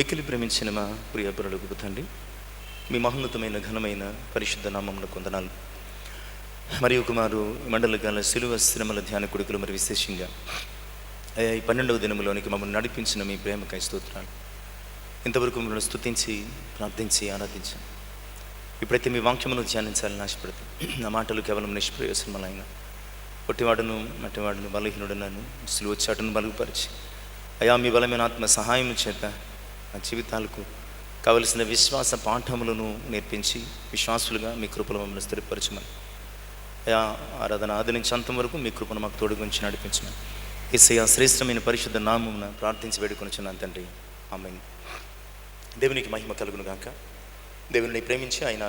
మిక్కిలి ప్రేమించిన మా ప్రియ పరులకు తండ్రి, మీ మహోన్నతమైన ఘనమైన పరిశుద్ధ నామమున వందనాలు. మరి ఒక మారు మండలకాల శిలువ శ్రమల ధ్యాన కొడుకులు మరి విశేషంగా ఈ 12వ దినములోనికి మమ్మల్ని నడిపించిన మీ ప్రేమకై స్తోత్రాలు. ఇంతవరకు మిమ్మల్ని స్తుతించి ప్రార్థించి ఆరాధించాను. ఇప్పుడైతే మీ వాక్యమును ధ్యానించాలని ఆశపడుతుంది. నా మాటలు కేవలం నిష్ప్రయోజనములైన పొట్టివాడును మట్టివాడును బలహీనుడున్నాను శిలువ చాటును బలుగుపరిచి అయా మీ బలమైన ఆత్మ సహాయం చేత నా జీవితాలకు కావలసిన విశ్వాస పాఠములను నేర్పించి విశ్వాసులుగా మీ కృపను మమ్మల్ని స్థిరపరచమని, అయా ఆరాధన ఆది నుంచి అంతం వరకు మీ కృపను మాకు తోడు గురించి నడిపించమని యేసయ్య శ్రేష్టమైన పరిశుద్ధ నామమున ప్రార్థించి వేడుకొనుచున్నాను తండ్రి, ఆమేన్. దేవునికి మహిమ కలుగును గాక. దేవుని ప్రేమించి ఆయన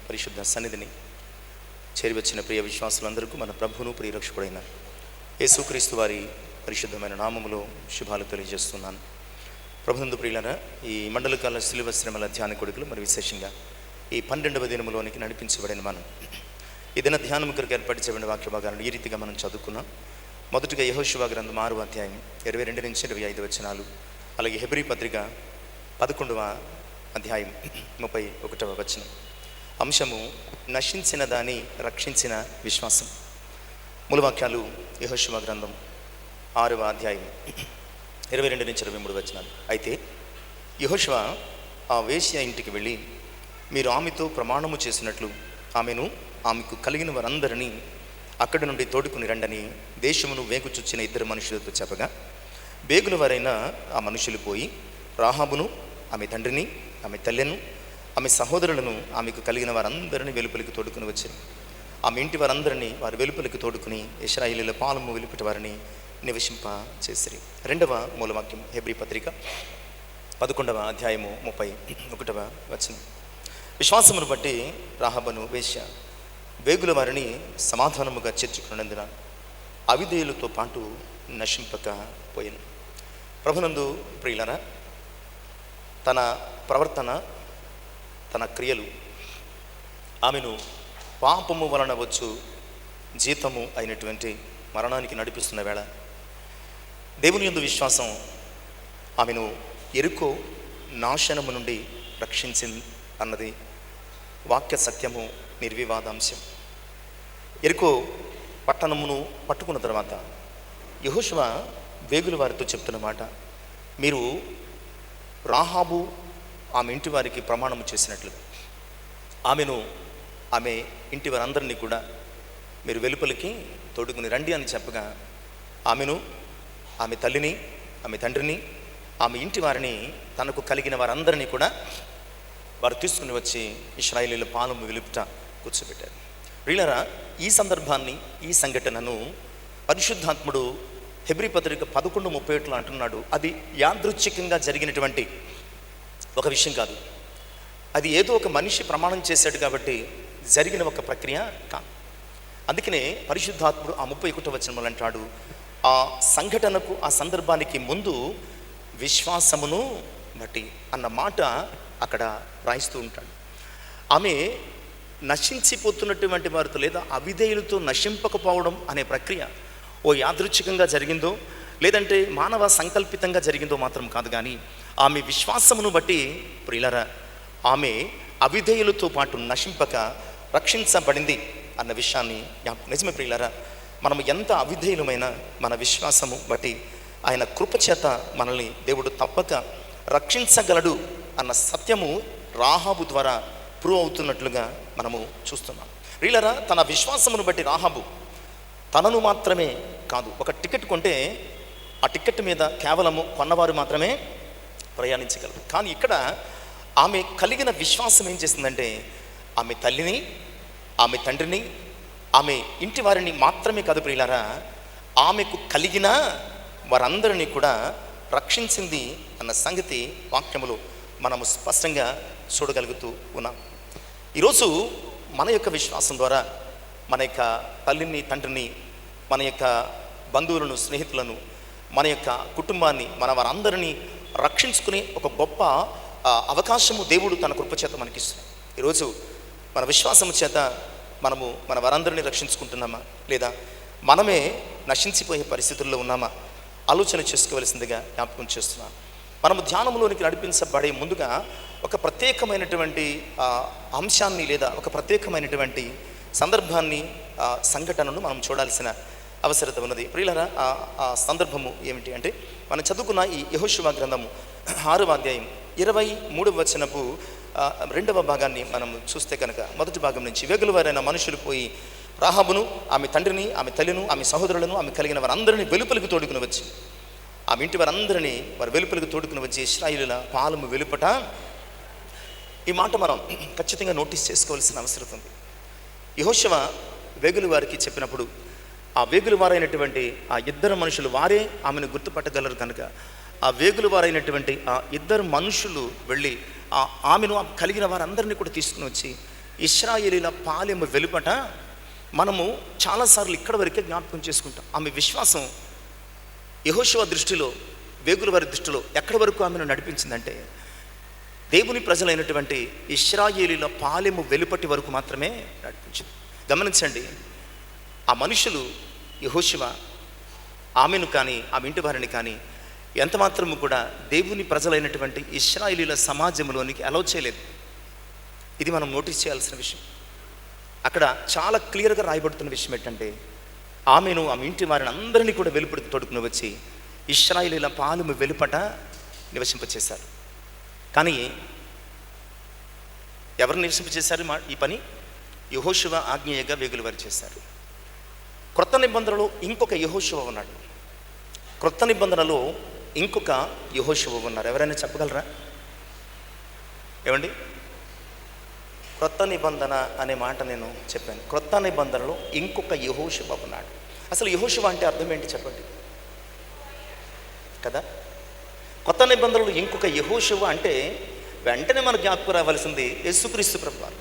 పరిశుద్ధ సన్నిధిని చేరివచ్చిన ప్రియ విశ్వాసులందరికీ మన ప్రభువును ప్రియరక్షకుడైన యేసుక్రీస్తు వారి పరిశుద్ధమైన నామములో శుభాలు తెలియజేస్తున్నాను. ప్రభునందు ప్రియులారా, ఈ మండలకాల శిలువ శ్రమల ధ్యాన కొడుకులు మరి విశేషంగా ఈ 12వ దినములోనికి నడిపించబడిన మనం ఈ దిన ధ్యానం కొరకు ఏర్పాటు చేయబడిన వాక్య భాగాలను ఈ రీతిగా మనం చదువుకున్నాం. మొదటిగా యెహోషువ గ్రంథం 6వ అధ్యాయం 22 నుంచి 25 వచనాలు, అలాగే హెబ్రీ పత్రిక 11వ అధ్యాయం 31వ వచనం. అంశము నశించిన దాని రక్షించిన విశ్వాసం. మూలవాక్యాలు యెహోషువ గ్రంథం 6వ అధ్యాయం 22 నుంచి 23 వచనాలు. అయితే యెహోషువ ఆ వేశ్య ఇంటికి వెళ్ళి, మీరు ఆమెతో ప్రమాణము చేసినట్లు ఆమెకు కలిగిన వారందరినీ అక్కడి నుండి తోడుకుని రండని దేశమును వేగుచుచ్చిన 2 మనుషులతో చెప్పగా, వేగుల వారైన ఆ మనుషులు పోయి రాహాబును, ఆమె తండ్రిని, ఆమె తల్లెను, ఆమె సహోదరులను, ఆమెకు కలిగిన వారందరినీ వెలుపలికి తోడుకుని వచ్చారు. ఆమె ఇంటి వారందరినీ వారి వెలుపలికి తోడుకుని ఇశ్రాయేలీయుల పాలము వెలుపటి వారిని నివసింప చేసిరి. 2వ మూలవాక్యం హెబ్రీ పత్రిక 11వ అధ్యాయము 31వ వచనం. విశ్వాసమును బట్టి రాహాబను వేశ్య వేగుల వారిని సమాధానముగా చేర్చుకున్నందున అవిధేయులతో పాటు నశింపకపోయాను. ప్రభునందు ప్రియులరా, తన ప్రవర్తన, తన క్రియలు ఆమెను పాపము వలన వచ్చు జీతము అయినటువంటి మరణానికి నడిపిస్తున్న వేళ దేవుని యందు విశ్వాసం ఆమెను ఎరుకో నాశనము నుండి రక్షించింది అన్నది వాక్య సత్యము, నిర్వివాదాంశం. ఎరుకో పట్టణమును పట్టుకున్న తర్వాత యెహోషువ వేగుల వారితో చెప్తున్న మాట, మీరు రాహాబు ఆమె ఇంటి వారికి ప్రమాణము చేసినట్లు ఆమె ఇంటి వారందరినీ కూడా మీరు వెలుపలికి తోడుకుని రండి అని చెప్పగా, ఆమెను, ఆమె తల్లిని, ఆమె తండ్రిని, ఆమె ఇంటి వారిని, తనకు కలిగిన వారందరినీ కూడా వారు తీసుకుని వచ్చి ఇశ్రాయేలీయుల పాలము వెలుపుట కూర్చోబెట్టారు. ప్రియులారా, ఈ సందర్భాన్ని, ఈ సంఘటనను పరిశుద్ధాత్ముడు హెబ్రీ పత్రిక 11:31 అంటున్నాడు. అది యాదృచ్ఛికంగా జరిగినటువంటి ఒక విషయం కాదు. అది ఏదో ఒక మనిషి ప్రమాణం చేశాడు కాబట్టి జరిగిన ఒక ప్రక్రియ కాదు. అందుకనే పరిశుద్ధాత్ముడు ఆ 31వ వచనంలో అంటాడు, ఆ సంఘటనకు, ఆ సందర్భానికి ముందు విశ్వాసమును బట్టి అన్న మాట అక్కడ రాయిస్తూ ఉంటాడు. ఆమె నశించిపోతున్నటువంటి వారితో లేదా అవిధేయులతో నశింపకపోవడం అనే ప్రక్రియ ఓ యాదృచ్ఛికంగా జరిగిందో లేదంటే మానవ సంకల్పితంగా జరిగిందో మాత్రం కాదు, కానీ ఆమె విశ్వాసమును బట్టి ప్రియులారా ఆమె అవిధేయులతో పాటు నశింపక రక్షించబడింది అన్న విషయాన్ని నిజమే ప్రియులారా. మనము ఎంత అవిధేయులమైన మన విశ్వాసము బట్టి ఆయన కృపచేత మనల్ని దేవుడు తప్పక రక్షించగలడు అన్న సత్యము రాహాబు ద్వారా ప్రూవ్ అవుతున్నట్లుగా మనము చూస్తున్నాం. ప్రియులారా, తన విశ్వాసమును బట్టి రాహాబు తనను మాత్రమే కాదు, ఒక టికెట్ కొంటే ఆ టికెట్ మీద కేవలము కొన్నవారు మాత్రమే ప్రయాణించగలరు. కానీ ఇక్కడ ఆమె కలిగిన విశ్వాసం ఏం చేసిందంటే, ఆమె తల్లిని, ఆమె తండ్రిని, ఆమె ఇంటి వారిని మాత్రమే కాదు ప్రియులారా, ఆమెకు కలిగిన వారందరినీ కూడా రక్షించింది అన్న సంగతి వాక్యములో మనము స్పష్టంగా చూడగలుగుతూ ఉన్నాం. ఈరోజు మన యొక్క విశ్వాసం ద్వారా మన యొక్క తల్లిని, తండ్రిని, మన యొక్క బంధువులను, స్నేహితులను, మన యొక్క కుటుంబాన్ని, మన వారందరినీ రక్షించుకునే ఒక గొప్ప అవకాశము దేవుడు తన కృపచేత మనకిస్తున్నాడు. ఈరోజు మన విశ్వాసము చేత మనము మన వారందరినీ రక్షించుకుంటున్నామా, లేదా మనమే నశించిపోయే పరిస్థితుల్లో ఉన్నామా ఆలోచన చేసుకోవలసిందిగా జ్ఞాపకం చేస్తున్నాను. మనము ధ్యానంలోనికి నడిపించబడే ముందుగా ఒక ప్రత్యేకమైనటువంటి అంశాన్ని లేదా ఒక ప్రత్యేకమైనటువంటి సందర్భాన్ని, సంఘటనను మనం చూడాల్సిన అవసరత ఉన్నది. ప్రియులారా, ఆ సందర్భము ఏమిటి అంటే, మనం చదువుకున్న ఈ యెహోషువ గ్రంథము 6వ అధ్యాయం 23వ వచనపు 2వ భాగాన్ని మనం చూస్తే కనుక, మొదటి భాగం నుంచి, వేగుల వారైన మనుషులు పోయి రాహాబును, ఆమె తండ్రిని, ఆమె తల్లిను, ఆమె సహోదరులను, ఆమె కలిగిన వారందరినీ వెలుపలికి తోడుకుని వచ్చి, ఆమె ఇంటి వారందరినీ వారు వెలుపలికి తోడుకుని వచ్చి ఇశ్రాయేలుల పాలెము వెలుపట. ఈ మాట మనం ఖచ్చితంగా నోటీస్ చేసుకోవాల్సిన అవసరం ఉంది. యెహోషువ వేగుల వారికి చెప్పినప్పుడు, ఆ వేగుల వారైనటువంటి ఆ ఇద్దరు మనుషులు వారే ఆమెను గుర్తుపట్టగలరు కనుక, ఆ వేగుల వారైనటువంటి ఆ ఇద్దరు మనుషులు వెళ్ళి ఆమెను కలిగిన వారందరినీ కూడా తీసుకుని వచ్చి ఇశ్రాయేలీల పాలెము వెలుపట. మనము చాలాసార్లు ఇక్కడ వరకే జ్ఞాపకం చేసుకుంటాం. ఆమె విశ్వాసం యెహోషువ దృష్టిలో, వేగుల వారి దృష్టిలో ఎక్కడి వరకు ఆమెను నడిపించిందంటే, దేవుని ప్రజలైనటువంటి ఇశ్రాయేలీల పాలెము వెలుపటి వరకు మాత్రమే నడిపించింది. గమనించండి, ఆ మనుషులు యెహోషువ ఆమెను కానీ ఆమె ఇంటి వారిని కానీ ఎంత మాత్రము కూడా దేవుని ప్రజలైనటువంటి ఇశ్రాయేలీల సమాజంలోనికి అలౌ చేయలేదు. ఇది మనం నోటీస్ చేయాల్సిన విషయం. అక్కడ చాలా క్లియర్గా రాయబడుతున్న విషయం ఏంటంటే, ఆమెను, ఆమె ఇంటి వారిని అందరినీ కూడా వెలుపడికి తోడుకుని వచ్చి ఇశ్రాయేలీల పాలెము వెలుపట నివసింపచేశారు. కానీ ఎవరు నివసింపచేశారు ఈ పని? యెహోషువ ఆజ్ఞేయగా వేగుల వారు చేశారు. క్రొత్త నిబంధనలో ఇంకొక యెహోషువ ఉన్నాడు. క్రొత్త నిబంధనలో ఇంకొక యెహోషువ ఉన్నారు. ఎవరైనా చెప్పగలరా? ఏమండి, క్రొత్త నిబంధన అనే మాట నేను చెప్పాను. క్రొత్త నిబంధనలో ఇంకొక యెహోషువ ఉన్నాడు. అసలు యెహోషువ అంటే అర్థం ఏంటి చెప్పండి కదా? కొత్త నిబంధనలు ఇంకొక యెహోషువ అంటే వెంటనే మనకు జ్ఞాపకం రావాల్సింది యేసుక్రీస్తు ప్రభువారు.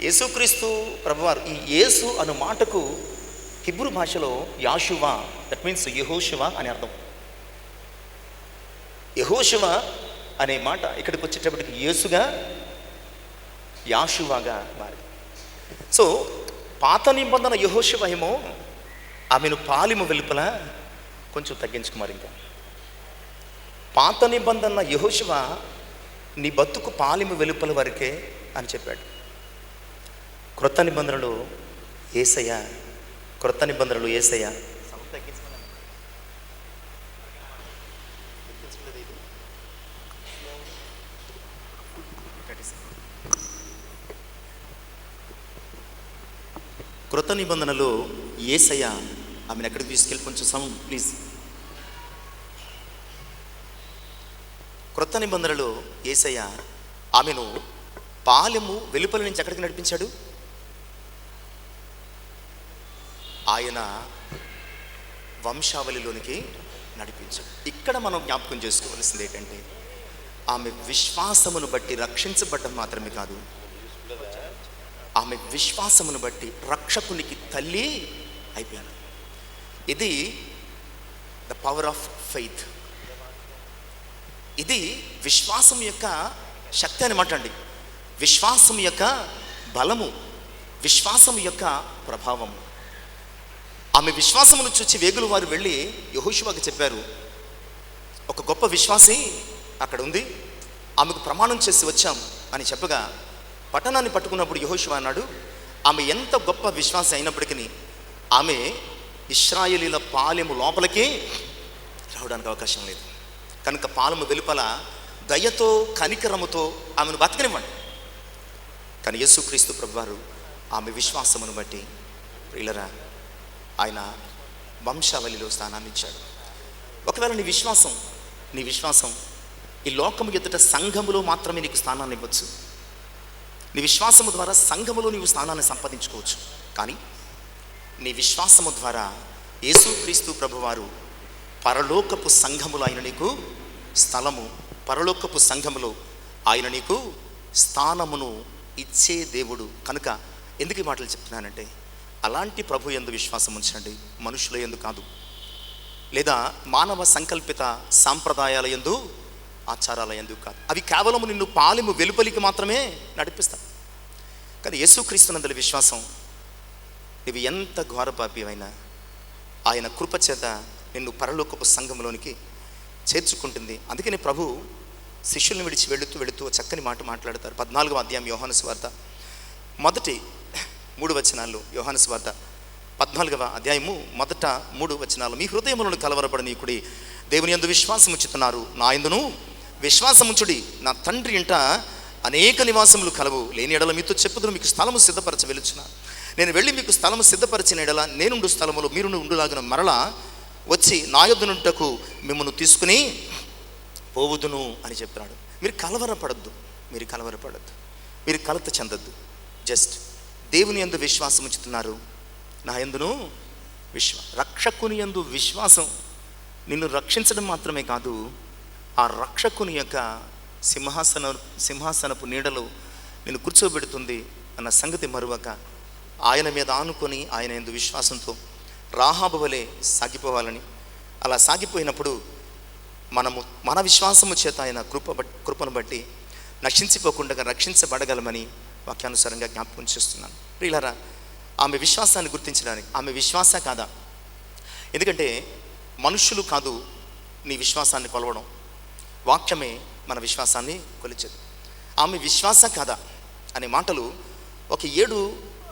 యేసుక్రీస్తు ప్రభువారు, ఈ యేసు అను మాటకు హిబ్రూ భాషలో యాషువా, దట్ మీన్స్ యెహోషువ అని అర్థం. యెహోషువ అనే మాట ఇక్కడికి వచ్చేటప్పటికి యేసుగా, యాషువాగా మారి. సో పాత నిబంధన యెహోషువ ఏమో ఆమెను పాలెము వెలుపల కొంచెం తగ్గించుకున్నారు. ఇంకా పాత నిబంధన యెహోషువ నీ బతుకు పాలెము వెలుపల వరకే అని చెప్పాడు. క్రొత్త నిబంధనలు యేసయ్య, క్రొత్త నిబంధనలు యేసయ్య. క్రొత్త నిబంధనలో యేసయ్య ఆమెను ఎక్కడికి తీసుకెళ్ళి, కొంచెం సౌండ్ ప్లీజ్. క్రొత్త నిబంధనలో యేసయ్య ఆమెను పాలెము వెలుపల నుంచి ఎక్కడికి నడిపించాడు? ఆయన వంశావళిలోనికి నడిపించాడు. ఇక్కడ మనం జ్ఞాపకం చేసుకోవాల్సింది ఏంటంటే, ఆమె విశ్వాసమును బట్టి రక్షించబడ్డం మాత్రమే కాదు, ఆమె విశ్వాసమును బట్టి రక్షకునికి తల్లి అయిపోయాడు. ఇది ద పవర్ ఆఫ్ ఫెయిత్. ఇది విశ్వాసం యొక్క శక్తి అనమాట అండి. విశ్వాసం యొక్క బలము, విశ్వాసం యొక్క ప్రభావము. ఆమె విశ్వాసమును చూచి వేగుల వారు వెళ్ళి యెహోషువకి చెప్పారు, ఒక గొప్ప విశ్వాసి అక్కడ ఉంది, ఆమెకు ప్రమాణం చేసి వచ్చాం అని చెప్పగా, పట్టణాన్ని పట్టుకున్నప్పుడు యెహోషువ అన్నాడు, ఆమె ఎంత గొప్ప విశ్వాసి అయినప్పటికీ ఆమె ఇశ్రాయేలీల పాలెము లోపలికి రావడానికి అవకాశం లేదు. కనుక పాలెము వెలుపల దయతో, కనికరముతో ఆమెను బతకనివ్వండి. కానీ యేసుక్రీస్తు ప్రభువారు ఆమె విశ్వాసమును బట్టి ప్రియులరా ఆయన వంశావళిలో స్థానాన్ని ఇచ్చాడు. ఒకవేళ నీ విశ్వాసం ఈ లోకము ఎదుట సంఘములో మాత్రమే నీకు స్థానాన్ని ఇవ్వచ్చు. నీ విశ్వాసము ద్వారా సంఘములో నీవు స్థానాన్ని సంపాదించుకోవచ్చు. కానీ నీ విశ్వాసము ద్వారా యేసుక్రీస్తు ప్రభువారు పరలోకపు సంఘములో ఆయన నీకు స్థలము, పరలోకపు సంఘములో ఆయన నీకు స్థానమును ఇచ్చే దేవుడు. కనుక ఎందుకు ఈ మాటలు చెప్తున్నానంటే, అలాంటి ప్రభు యందు విశ్వాసం ఉంచండి, మనుషుల యందు కాదు, లేదా మానవ సంకల్పిత సాంప్రదాయాల యందు, ఆచారాల యందు కాదు. అవి కేవలం నిన్ను పాలెము వెలుపలికి మాత్రమే నడిపిస్తాయి. కానీ యేసుక్రీస్తునందలి విశ్వాసం, ఇవి ఎంత ఘోర పాపమైనా ఆయన కృపచేత నిన్ను పరలోకపు సంఘంలోనికి చేర్చుకుంటుంది. అందుకని ప్రభు శిష్యుల్ని విడిచి వెళుతూ చక్కని మాట మాట్లాడతారు. 14వ అధ్యాయం యోహాను సువార్త మొదటి 3 వచనాలు. యోహాను సువార్త 14వ అధ్యాయము మొదట 3 వచనాలు. మీ హృదయములను కలవరపడనీకుడి, దేవుని యందు విశ్వాసం ఉంచుతున్నారు, నా యందును విశ్వాసం ఉంచుడి. నా తండ్రి ఇంట అనేక నివాసములు కలవు, లేని ఎడల మీతో చెప్పుదును, మీకు స్థలము సిద్ధపరచ వెలుచున్నా. నేను వెళ్ళి మీకు స్థలము సిద్ధపరిచిన ఎడల నేనుండు స్థలములో మీరు ఉండులాగిన మరలా వచ్చి నా యొద్దనుంటకు మిమ్మల్ని తీసుకుని పోవుదును అని చెప్తున్నాడు. మీరు కలవరపడద్దు, మీరు కలత చెందొద్దు. జస్ట్ దేవుని యందు విశ్వాసం ఉంచుతున్నారు, నా యందును రక్షకుని యందు విశ్వాసం నిన్ను రక్షించడం మాత్రమే కాదు, ఆ రక్షకుని యొక్క సింహాసనపు నీడలో నిన్ను కూర్చోబెడుతుంది అన్న సంగతి మరువక ఆయన మీద ఆనుకొని ఆయన యందు విశ్వాసంతో రాహాబు వలె సాగిపోవాలని, అలా సాగిపోయినప్పుడు మనము మన విశ్వాసము చేత ఆయన కృపను బట్టి నశించిపోకుండా రక్షించబడగలమని వాక్యానుసారంగా జ్ఞాపకం చేస్తున్నాను. ప్రియులారా, ఆమె విశ్వాసాన్ని గుర్తించడానికి, ఆమె విశ్వాస కాదా? ఎందుకంటే మనుషులు కాదు నీ విశ్వాసాన్ని కొలవడం, వాక్యమే మన విశ్వాసాన్ని కొలిచేది. ఆమె విశ్వాస కాదా అనే మాటలు ఒక 7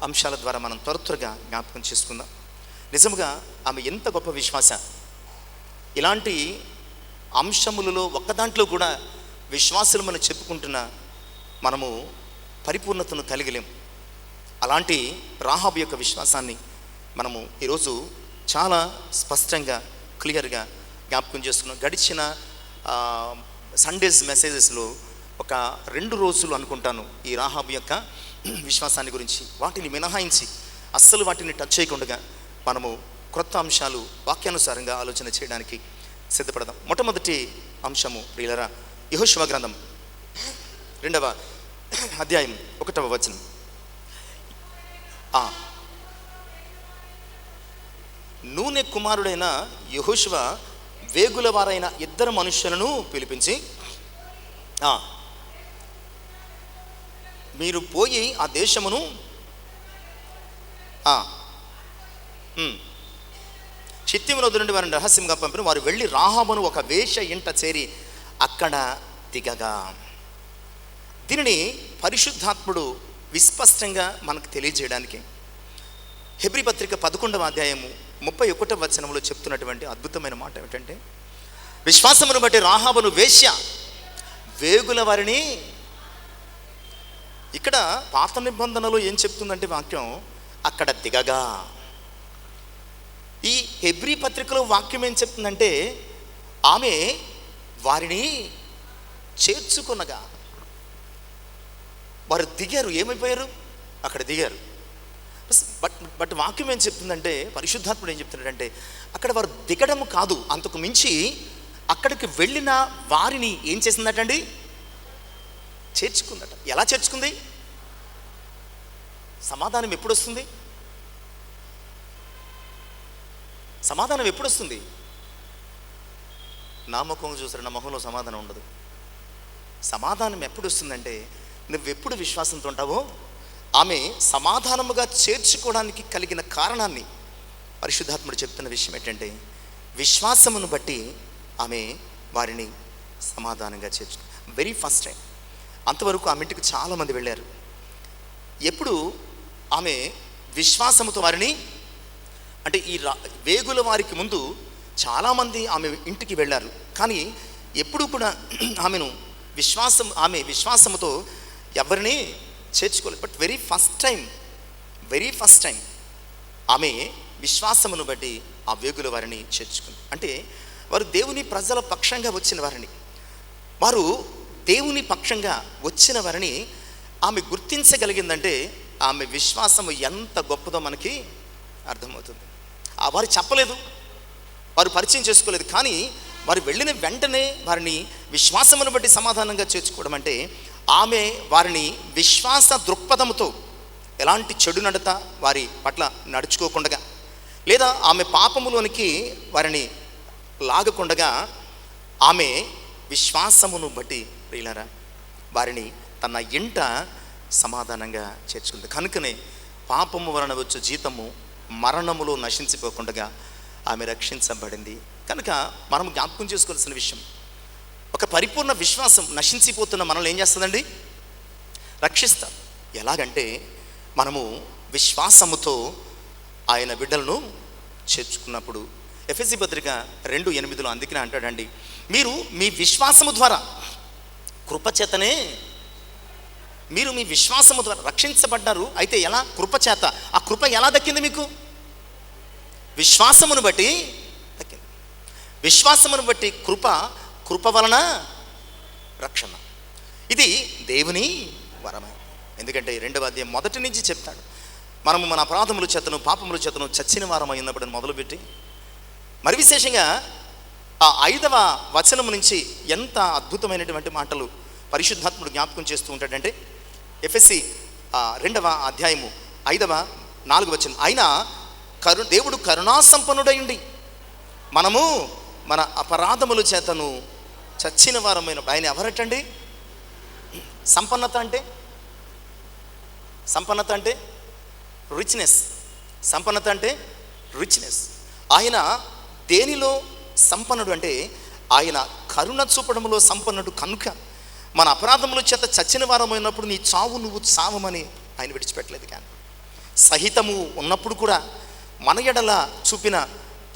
అంశాల ద్వారా మనం త్వరగా జ్ఞాపకం చేసుకుందాం. నిజముగా ఆమె ఎంత గొప్ప విశ్వాస! ఇలాంటి అంశములలో ఒక్క దాంట్లో కూడా విశ్వాసులు మనం చెప్పుకుంటున్న మనము పరిపూర్ణతను కలిగలేం. అలాంటి రాహాబు యొక్క విశ్వాసాన్ని మనము ఈరోజు చాలా స్పష్టంగా క్లియర్గా జ్ఞాపకం చేసుకున్నాం. గడిచిన సండేస్ మెసేజెస్లో ఒక 2 రోజులు అనుకుంటాను ఈ రాహాబు యొక్క విశ్వాసాన్ని గురించి, వాటిని మినహాయించి అస్సలు వాటిని టచ్ చేయకుండా మనము క్రొత్త అంశాలు వాక్యానుసారంగా ఆలోచన చేయడానికి సిద్ధపడదాం. మొట్టమొదటి అంశము ప్రియులారా, యెహోషువ గ్రంథం 2వ అధ్యాయం 1వ వచనం. నూనె కుమారుడైన యెహోషువ వేగుల వారైన 2 మనుష్యులను పిలిపించి, మీరు పోయి ఆ దేశమును షిత్తీములో నుండి వారిని రహస్యంగా పంపిన. వారు వెళ్ళి రాహాబును ఒక వేశ్య ఇంట చేరి అక్కడ దిగగా. దీనిని పరిశుద్ధాత్ముడు విస్పష్టంగా మనకు తెలియజేయడానికి హెబ్రీ పత్రిక 11వ అధ్యాయము 31వ వచనంలో చెప్తున్నటువంటి అద్భుతమైన మాట ఏమిటంటే, విశ్వాసమును బట్టి రాహాబును వేశ్య, వేగుల వారిని. ఇక్కడ పాత నిబంధనలో ఏం చెప్తుందంటే వాక్యం, అక్కడ దిగగా. ఈ హెబ్రీ పత్రికలో వాక్యం ఏం చెప్తుందంటే, ఆమె వారిని చేర్చుకొనగా. వారు దిగారు, ఏమైపోయారు? అక్కడ దిగారు. బట్ వాక్యం ఏం చెప్తుందంటే, పరిశుద్ధాత్ముడు ఏం చెప్తున్నాడంటే, అక్కడ వారు దిగడం కాదు, అంతకు మించి అక్కడికి వెళ్ళిన వారిని ఏం చేసిందటండి? చేర్చుకుందట. ఎలా చేర్చుకుంది? సమాధానం ఎప్పుడు వస్తుంది? సమాధానం ఎప్పుడు వస్తుంది? నా ముఖం చూసారు, నా ముఖంలో సమాధానం ఉండదు. సమాధానం ఎప్పుడు వస్తుందంటే, నువ్వెప్పుడు విశ్వాసంతో ఉంటావో ఆమె సమాధానముగా చేర్చుకోవడానికి కలిగిన కారణాన్ని పరిశుద్ధాత్ముడు చెప్తున్న విషయం ఏంటంటే, విశ్వాసమును బట్టి ఆమె వారిని సమాధానంగా చేర్చుకు. Very first time. అంతవరకు ఆమె ఇంటికి చాలామంది వెళ్ళారు. ఎప్పుడు ఆమె విశ్వాసముతో వారిని, అంటే ఈ వేగుల వారికి ముందు చాలామంది ఆమె ఇంటికి వెళ్ళారు, కానీ ఎప్పుడు కూడా ఆమె విశ్వాసముతో ఎవరిని చేర్చుకోలేదు. బట్ వెరీ ఫస్ట్ టైం ఆమె విశ్వాసమును బట్టి ఆ వేగుల వారిని చేర్చుకుంది. అంటే వారు దేవుని ప్రజల పక్షంగా వచ్చిన వారిని, వారు దేవుని పక్షంగా వచ్చిన వారిని ఆమె గుర్తించగలిగిందంటే ఆమె విశ్వాసము ఎంత గొప్పదో మనకి అర్థమవుతుంది. వారు చెప్పలేదు, వారు పరిచయం చేసుకోలేదు, కానీ వారు వెళ్ళిన వెంటనే వారిని విశ్వాసమును బట్టి సమాధానంగా చేర్చుకోవడం అంటే ఆమె వారిని విశ్వాస దృక్పథముతో ఎలాంటి చెడు నడత వారి పట్ల నడుచుకోకుండా, లేదా ఆమె పాపములోనికి వారిని లాగకుండగా ఆమె విశ్వాసమును బట్టి ప్రియులారా వారిని తన ఇంట సమాధానంగా చేర్చుకుంది. కనుకనే పాపము వలన వచ్చు జీతము మరణములో నశించిపోకుండా ఆమె రక్షించబడింది. కనుక మనం జ్ఞాపకం చేసుకోవాల్సిన విషయం, ఒక పరిపూర్ణ విశ్వాసం నశించిపోతున్న మనల్ని ఏం చేస్తుందండి? రక్షిస్తారు. ఎలాగంటే మనము విశ్వాసముతో ఆయన బిడ్డలను చేర్చుకున్నప్పుడు. ఎఫెసీ పత్రిక 2:8 అందుకనే అంటాడండి, మీరు మీ విశ్వాసము ద్వారా కృపచేతనే, మీరు మీ విశ్వాసము ద్వారా రక్షించబడ్డారు. అయితే ఎలా? కృపచేత. ఆ కృప ఎలా దక్కింది మీకు? విశ్వాసమును బట్టి దక్కింది. విశ్వాసమును బట్టి కృప, కృప వలన రక్షణ. ఇది దేవుని వరమే. ఎందుకంటే 2వ అధ్యాయం మొదటి నుంచి చెప్తాడు, మనము మన అపరాధముల చేతను పాపముల చేతను చచ్చిన వారం అయినప్పుడు మొదలుపెట్టి మరి విశేషంగా ఆ 5వ వచనం నుంచి ఎంత అద్భుతమైనటువంటి మాటలు పరిశుద్ధాత్ముడు జ్ఞాపకం చేస్తూ ఉంటాడంటే, ఎఫెసీ 2వ అధ్యాయము 5వ 4వ వచనం, అయినా దేవుడు కరుణా సంపన్నుడయుండి మనము మన అపరాధముల చేతను చచ్చిన వారమైన. ఆయన ఎవరటండి? సంపన్నత అంటే రిచ్నెస్. సంపన్నత అంటే రిచ్నెస్. ఆయన దేనిలో సంపన్నుడు అంటే ఆయన కరుణ చూపడంలో సంపన్నుడు. కనుక మన అపరాధముల చేత చచ్చిన వారమైనప్పుడు నీ చావు నువ్వు చావమని ఆయన విడిచిపెట్టలేదు. కానీ సహితము ఉన్నప్పుడు కూడా మన ఎడల చూపిన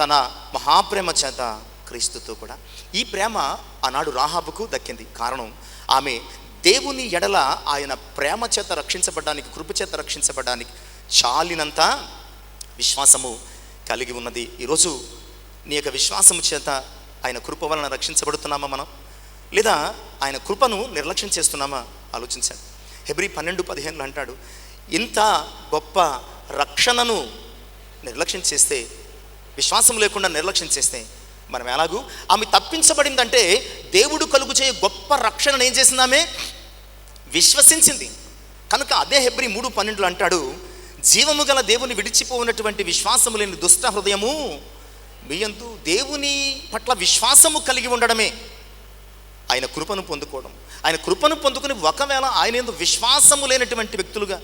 తన మహాప్రేమ చేత క్రీస్తుతో కూడా ఈ ప్రేమ ఆనాడు రాహాబుకు దక్కింది. కారణం, ఆమె దేవుని ఎడల ఆయన ప్రేమ చేత రక్షించబడ్డానికి, కృప చేత రక్షించబడ్డానికి చాలినంత విశ్వాసము కలిగి ఉన్నది. ఈరోజు నీ యొక్క విశ్వాసము చేత ఆయన కృప వలన రక్షించబడుతున్నామా మనం, లేదా ఆయన కృపను నిర్లక్ష్యం చేస్తున్నామా? ఆలోచించండి. హెబ్రీ 12:15 అంటాడు, ఇంత గొప్ప రక్షణను నిర్లక్ష్యం చేస్తే, విశ్వాసం లేకుండా నిర్లక్ష్యం చేస్తే మనం ఎలాగూ, ఆమె తప్పించబడిందంటే దేవుడు కలుగు చేయ గొప్ప రక్షణను ఏం చేసిందామే? విశ్వసించింది. కనుక అదే హెబ్రీ 3:12 అంటాడు, జీవము గల దేవుని విడిచిపోయినటువంటి విశ్వాసము లేని దుష్ట హృదయము మీ యందు. దేవుని పట్ల విశ్వాసము కలిగి ఉండడమే ఆయన కృపను పొందుకోవడం. ఆయన కృపను పొందుకుని ఒకవేళ ఆయన యందు విశ్వాసము లేనటువంటి వ్యక్తులుగా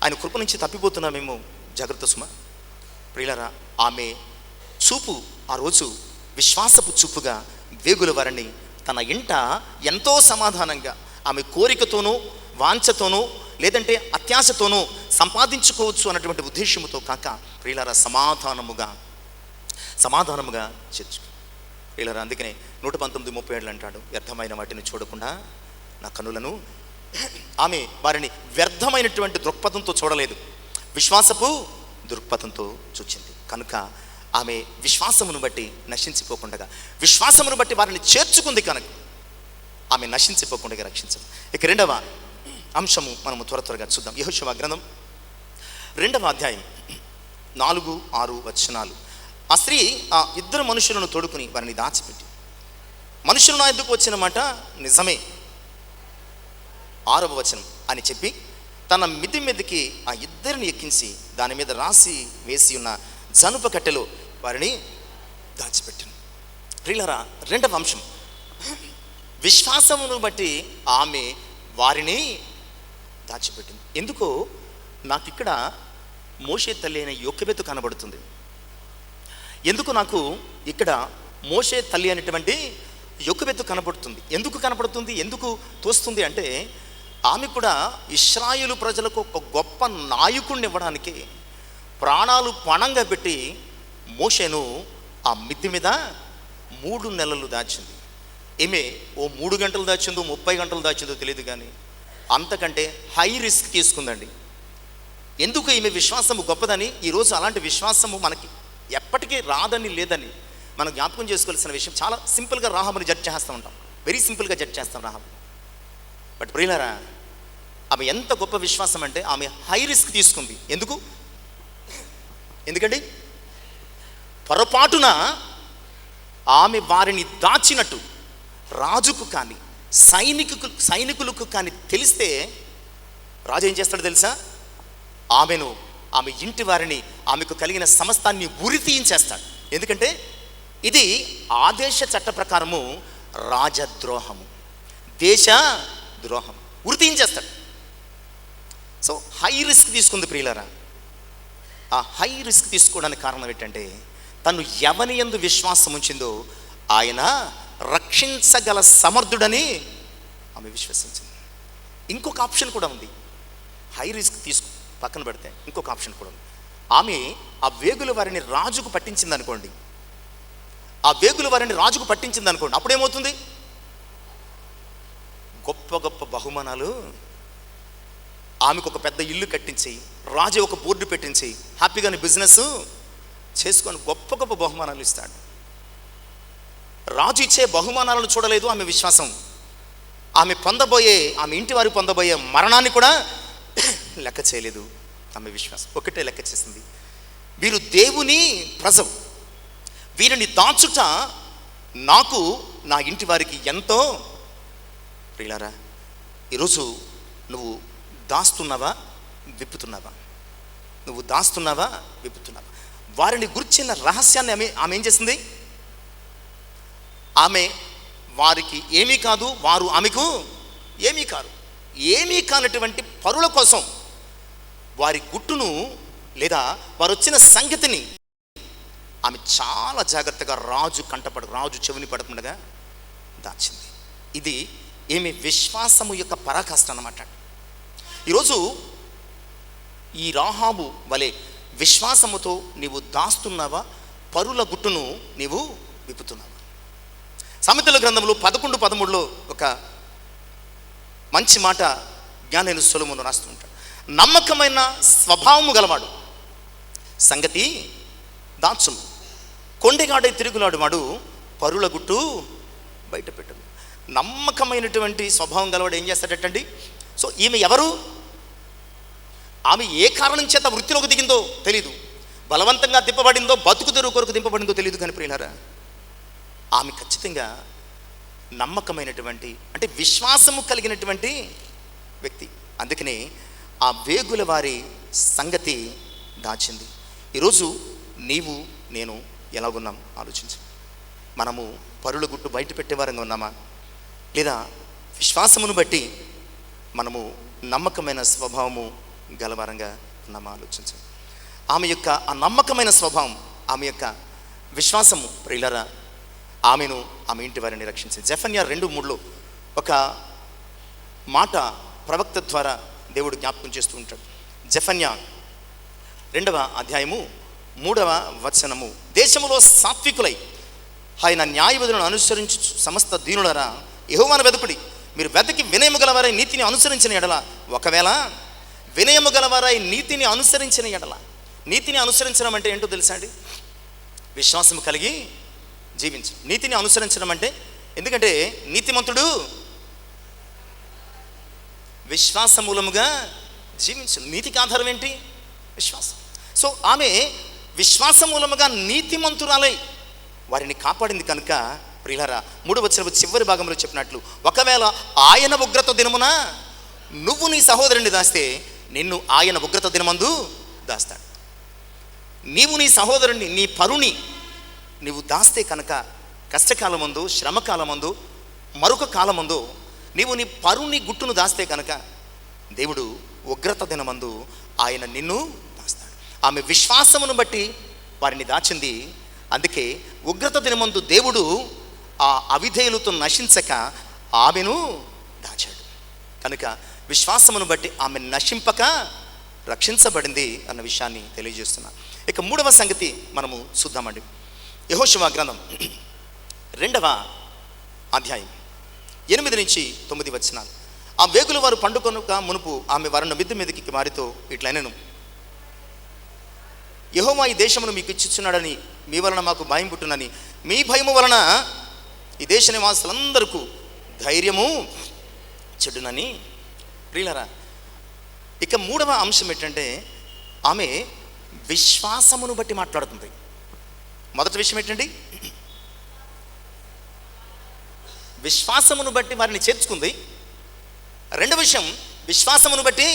ఆయన కృప నుంచి తప్పిపోతున్నామేమో. జాగ్రత్త సుమ ప్రియులారా. ఆమె చూపు ఆ రోజు విశ్వాసపు చూపుగా వేగుల వారిని తన ఇంట ఎంతో సమాధానంగా, ఆమె కోరికతోనూ వాంఛతోనూ లేదంటే అత్యాశతోనూ సంపాదించుకోవచ్చు అన్నటువంటి ఉద్దేశంతో కాక ప్రియులారా సమాధానముగా చేర్చు ప్రియులారా. అందుకనే 119:37 అంటాడు, వ్యర్థమైన వాటిని చూడకుండా నా కన్నులను. ఆమె వారిని వ్యర్థమైనటువంటి దృక్పథంతో చూడలేదు, విశ్వాసపు దృక్పథంతో చూచింది. కనుక ఆమె విశ్వాసమును బట్టి నశించిపోకుండా, విశ్వాసమును బట్టి వారిని చేర్చుకుంది. కనుక ఆమె నశించిపోకుండా రక్షించదు. ఇక 2వ అంశము మనము త్వరగా చూద్దాం. యెహోషువ గ్రంథం 2వ అధ్యాయం 4-6 వచనాలు. ఆ స్త్రీ ఆ 2 మనుషులను తోడుకుని వారిని దాచిపెట్టి, మనుషులు నా ఎద్దుకు వచ్చిన మాట నిజమే, 6వ వచనం అని చెప్పి తన మిద్ది మీదకి ఆ 2 ఎక్కించి దాని మీద రాసి వేసి ఉన్న జనుప కట్టెలో వారిని దాచిపెట్టాను. ప్రియులారా, 2వ అంశం, విశ్వాసమును బట్టి ఆమె వారిని దాచిపెట్టింది. ఎందుకో నాకు ఇక్కడ మోషే తల్లి అయిన యోకెబెతు కనబడుతుంది. ఎందుకు నాకు ఇక్కడ మోషే తల్లి అనేటువంటి యోకెబెతు కనబడుతుంది? ఎందుకు తోస్తుంది అంటే, ఆమె కూడా ఇశ్రాయేలు ప్రజలకు ఒక గొప్ప నాయకుడిని ఇవ్వడానికి ప్రాణాలు పణంగా పెట్టి మోషేను ఆ మిద్ది మీద 3 నెలలు దాచింది. ఈమె ఓ 3 గంటలు దాచిందో 30 గంటలు దాచిందో తెలియదు, కానీ అంతకంటే హై రిస్క్ తీసుకుందండి. ఎందుకు? ఈమె విశ్వాసము గొప్పదని. ఈరోజు అలాంటి విశ్వాసము మనకి ఎప్పటికీ రాదని లేదని మనం జ్ఞాపకం చేసుకోవాల్సిన విషయం. చాలా సింపుల్గా రాహాబుని జడ్జ్ చేస్తూ ఉంటాం, వెరీ సింపుల్గా జడ్జ్ చేస్తాం రాహాబు. బట్ ప్రియులారా, ఆమె ఎంత గొప్ప విశ్వాసం అంటే ఆమె హై రిస్క్ తీసుకుంది. ఎందుకండి పొరపాటున ఆమె వారిని దాచినట్టు రాజుకు కానీ సైనికులకు కానీ తెలిస్తే రాజు ఏం చేస్తాడో తెలుసా? ఆమె ఇంటి వారిని, ఆమెకు కలిగిన సమస్తాన్ని ఉరి తీయించేస్తాడు. ఎందుకంటే ఇది ఆదేశ చట్ట ప్రకారము రాజద్రోహము, దేశ ద్రోహం, ఉరి తీయించేస్తాడు. సో హై రిస్క్ తీసుకుంది ప్రియులారా. ఆ హై రిస్క్ తీసుకోవడానికి కారణం ఏంటంటే తను ఎవని యందు విశ్వాసం ఉంచిందో ఆయన రక్షించగల సమర్థుడని ఆమె విశ్వసించింది. ఇంకొక ఆప్షన్ కూడా ఉంది. హై రిస్క్ తీసుకు పక్కన పెడితే ఇంకొక ఆప్షన్ కూడా ఉంది. ఆమె ఆ వేగుల వారిని రాజుకు పట్టించింది అనుకోండి. అప్పుడేమవుతుంది? గొప్ప గొప్ప బహుమానాలు, ఆమెకు ఒక పెద్ద ఇల్లు కట్టించి, రాజు ఒక బోర్డు పెట్టించి, హ్యాపీగానే బిజినెస్ చేసుకొని గొప్ప గొప్ప బహుమానాలు ఇస్తాడు. రాజు ఇచ్చే బహుమానాలను చూడలేదు ఆమె విశ్వాసం. ఆమె ఇంటి వారు పొందబోయే మరణాన్ని కూడా లెక్క చేయలేదు ఆమె విశ్వాసం. ఒకటే లెక్క చేసింది, వీరు దేవుని ప్రజలు, వీరిని దాచుట నాకు నా ఇంటి వారికి ఎంతో. ప్రియులారా, ఈరోజు నువ్వు దాస్తున్నావా విప్పుతున్నావా? వారిని గురించిన రహస్యాన్ని ఆమె ఏం చేసింది? ఆమె వారికి ఏమీ కాదు, వారు ఆమెకు ఏమీ కానటువంటి పరుల కోసం వారి గుట్టును లేదా వారు వచ్చిన సంగతిని ఆమె చాలా జాగ్రత్తగా రాజు చెవిని పడకుండా దాచింది. ఇది ఏమి విశ్వాసము యొక్క పరాకాష్ట అన్నమాట. ఈరోజు ఈ రాహాబు వలె విశ్వాసముతో నీవు దాస్తున్నావా, పరుల గుట్టును నీవు విప్పుతున్నావా? సామెతల గ్రంథంలో 11:13 ఒక మంచి మాట జ్ఞానైన సొలొమోను రాస్తుంటాడు. నమ్మకమైన స్వభావము గలవాడు సంగతి దాచును, కొండెగాడై తిరుగులాడు వాడు పరుల గుట్టు బయట పెట్టదు. నమ్మకమైనటువంటి స్వభావం గలవాడు ఏం చేస్తాడటండి? సో ఈమె ఎవరు? ఆమె ఏ కారణం చేత వృత్తిలోకి దిగిందో తెలియదు, బలవంతంగా దింపబడిందో, బతుకు తెరువు కొరకు దింపబడిందో తెలియదు. కానీ ప్రియులారా, ఆమె ఖచ్చితంగా నమ్మకమైనటువంటి, అంటే విశ్వాసము కలిగినటువంటి వ్యక్తి. అందుకనే ఆ వేగుల వారి సంగతి దాచింది. ఈరోజు నీవు నేను ఎలాగున్నాం ఆలోచించు. మనము పరుల గుట్టు బయట పెట్టేవారంగా ఉన్నామా, లేదా విశ్వాసమును బట్టి మనము నమ్మకమైన స్వభావము గలవారంగా ఉన్నామా ఆలోచించండి. ఆమె యొక్క ఆ నమ్మకమైన స్వభావం, ఆమె యొక్క విశ్వాసము ప్రియులారా, ఆమె ఇంటి వారిని రక్షించింది. జెఫన్యా 2:3 ఒక మాట ప్రవక్త ద్వారా దేవుడు జ్ఞాపకం చేస్తూ ఉంటాడు. జెఫన్యా 2:3 దేశములో సాత్వికులై ఆయన న్యాయవిధులను అనుసరించు సమస్త దీనులరా యెహోవాను వెదకుడి. మీరు వెతకి వినయము గలవారై నీతిని అనుసరించిన ఎడల, ఒకవేళ వినయము గలవారై నీతిని అనుసరించిన ఎడల, నీతిని అనుసరించడం అంటే ఏంటో తెలుసా అండి? విశ్వాసము కలిగి జీవించు. నీతిని అనుసరించడం అంటే, ఎందుకంటే నీతిమంతుడు విశ్వాస మూలముగా జీవించు. నీతికి ఆధారం ఏంటి? విశ్వాసం. సో ఆమె విశ్వాస మూలముగా నీతిమంతురాలై వారిని కాపాడింది కనుక ప్రియులారా, 3వ వచనపు చివరి భాగంలో చెప్పినట్లు, ఒకవేళ ఆయన ఉగ్రత దినమున నువ్వు నీ సహోదరుని దాస్తే నిన్ను ఆయన ఉగ్రత దినమందు దాస్తాడు. నీవు నీ సహోదరుని, నీ పరుని నీవు దాస్తే కనుక కష్టకాలమందు, శ్రమకాలమందు, మరొక కాలమందు నీవు నీ పరుని గుట్టును దాస్తే కనుక దేవుడు ఉగ్రత దినమందు ఆయన నిన్ను దాస్తాడు. ఆమె విశ్వాసమును బట్టి వారిని దాచింది. అందుకే ఉగ్రత దినమందు దేవుడు ఆ అవిధేయులతో నశించక ఆమెను దాచాడు. కనుక విశ్వాసమును బట్టి ఆమె నశింపక రక్షించబడింది అన్న విషయాన్ని తెలియజేస్తున్నా. ఇక 3వ సంగతి మనము చూద్దామండి. యెహోషువ గ్రంథం 2వ అధ్యాయం 8-9 వచనాలు. ఆ వేగుల వారు పండుకొనుక మునుపు ఆమె వారిని మిద్దె మీదకి వారితో ఇట్లనెను, యెహోవా ఈ దేశమును మీకు ఇచ్చిచున్నాడని మీ వలన మాకు భయం పుట్టునని, మీ భయము వలన ఈ దేశ నివాసులందరికీ ధైర్యము చెడునని. ప్రియులారా, ఇక 3వ అంశం ఏంటంటే ఆమె విశ్వాసమును బట్టి మాట్లాడుతుంది. మొదటి విషయం ఏంటండి? విశ్వాసమును బట్టి వారిని చేర్చుకుంది. రెండవ విషయం, విశ్వాసమును బట్టి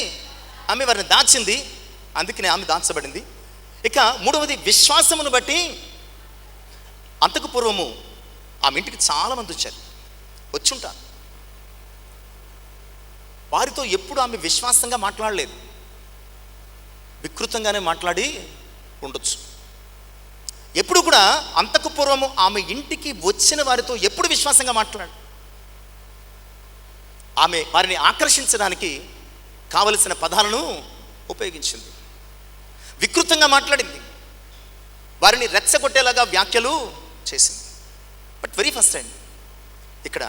ఆమె వారిని దాచింది, అందుకనే ఆమె దాచబడింది. ఇక 3వది విశ్వాసమును బట్టి, అంతకు పూర్వము ఆమె ఇంటికి చాలామంది వచ్చుంటారు. వారితో ఎప్పుడు ఆమె విశ్వాసంగా మాట్లాడలేదు, వికృతంగానే మాట్లాడి ఉండొచ్చు. ఎప్పుడు కూడా అంతకు పూర్వము ఆమె ఇంటికి వచ్చిన వారితో ఎప్పుడు విశ్వాసంగా మాట్లాడు. ఆమె వారిని ఆకర్షించడానికి కావలసిన పదాలను ఉపయోగించింది, వికృతంగా మాట్లాడింది, వారిని రెచ్చగొట్టేలాగా వ్యాఖ్యలు చేసింది. బట్ వెరీ ఫస్ట్ టైం ఇక్కడ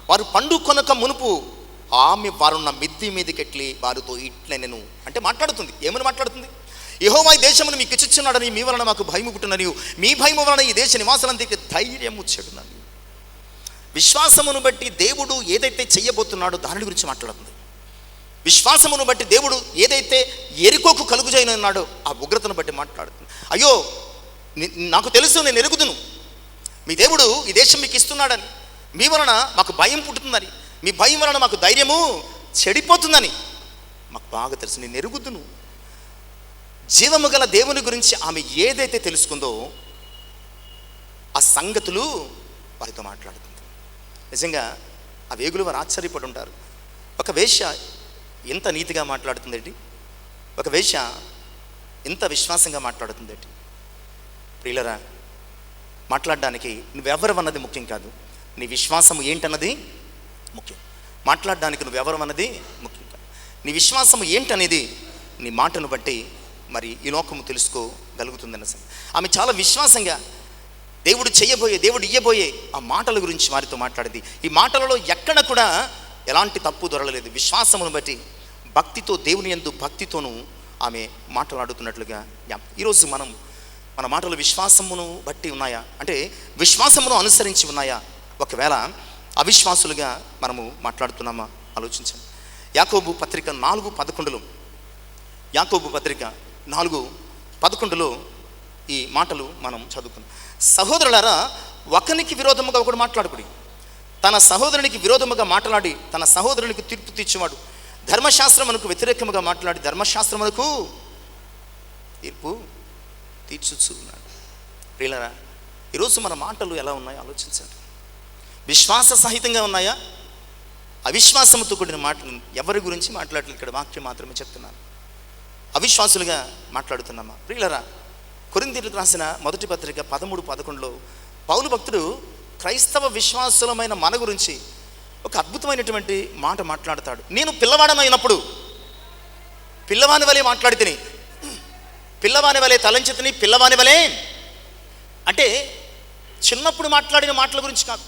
వారు పండు కొనక మునుపు ఆమె వారున్న మిద్ది మీదకెట్లి వారితో ఇట్లే నేను అంటే మాట్లాడుతుంది. ఏమని మాట్లాడుతుంది? యెహోవా ఈ దేశమును మీకు ఇచ్చుచున్నాడని, మీ వలన మాకు భయము పుట్టునని, మీ భయము వలన ఈ దేశ నివాసులందరికీ ధైర్యము చెడునని. విశ్వాసమును బట్టి దేవుడు ఏదైతే చెయ్యబోతున్నాడో దాని గురించి మాట్లాడుతుంది. విశ్వాసమును బట్టి దేవుడు ఏదైతే ఎరుకోకు కలుగుజైనాడో ఆ ఉగ్రతను బట్టి మాట్లాడుతుంది. అయ్యో నాకు తెలుసు, నేను ఎరుగుదును, మీ దేవుడు ఈ దేశం మీకు ఇస్తున్నాడని, మీ వలన మాకు భయం పుట్టుతుందని, మీ భయం వలన మాకు ధైర్యము చెడిపోతుందని మాకు బాగా తెలుసు, నేను ఎరుగుదును. జీవము గల దేవుని గురించి ఆమె ఏదైతే తెలుసుకుందో ఆ సంగతులు వారితో మాట్లాడుతుంది. నిజంగా ఆ వేగులు వారు ఆశ్చర్యపడి ఉంటారు. ఒక వేశ్య ఎంత నీతిగా మాట్లాడుతుందేంటి, ఒక వేశ్య ఎంత విశ్వాసంగా మాట్లాడుతుందేంటి. ప్రియులరా, మాట్లాడడానికి నువ్వెవరు అన్నది ముఖ్యం కాదు, నీ విశ్వాసము ఏంటన్నది ముఖ్యం. మాట్లాడడానికి నువ్వెవరు అన్నది ముఖ్యం కాదు, నీ విశ్వాసము ఏంటనేది నీ మాటను బట్టి మరి ఈ లోకము తెలుసుకోగలుగుతుందన్న సంగతి. ఆమె చాలా విశ్వాసంగా దేవుడు చేయబోయే, దేవుడు ఇయ్యబోయే ఆ మాటల గురించి వారితో మాట్లాడింది. ఈ మాటలలో ఎక్కడ కూడా ఎలాంటి తప్పు దొరకలేదు. విశ్వాసమును బట్టి, భక్తితో, దేవుని యందు భక్తితోనూ ఆమె మాట్లాడుతున్నట్లుగా. ఈరోజు మన మాటలు విశ్వాసమును బట్టి ఉన్నాయా అంటే విశ్వాసమును అనుసరించి ఉన్నాయా? ఒకవేళ అవిశ్వాసులుగా మనము మాట్లాడుతున్నామా ఆలోచించండి. యాకోబు పత్రిక 4:11, యాకోబు పత్రిక 4:11 ఈ మాటలు మనం చదువుకున్నాం. సహోదరులారా, ఒకనికి విరోధముగా ఒకడు మాట్లాడుకుడి, తన సహోదరునికి విరోధముగా మాట్లాడి తన సహోదరునికి తీర్పు తీర్చేవాడు ధర్మశాస్త్రమునకు వ్యతిరేకముగా మాట్లాడి ధర్మశాస్త్రమునకు తీర్పు తీర్చుచు ఉన్నాడు. ప్రియులారా, ఈరోజు మన మాటలు ఎలా ఉన్నాయో ఆలోచించండి. విశ్వాస సహితంగా ఉన్నాయా? అవిశ్వాసంతో కూడిన మాటలు ఎవరి గురించి మాట్లాడలేదు. ఇక్కడ వాక్యం మాత్రమే చెప్తున్నాను. అవిశ్వాసులుగా మాట్లాడుతున్నామా? ప్రియులారా, కొరింథీయులకు రాసిన మొదటి పత్రిక 13:11 పౌలు భక్తుడు క్రైస్తవ విశ్వాసులమైన మన గురించి ఒక అద్భుతమైనటువంటి మాట మాట్లాడతాడు. నేను పిల్లవాడనైనప్పుడు పిల్లవాని వలె మాట్లాడి తిని, పిల్లవాని వలె తలంచి తిని, పిల్లవాని వలె అంటే చిన్నప్పుడు మాట్లాడిన మాటల గురించి కాదు.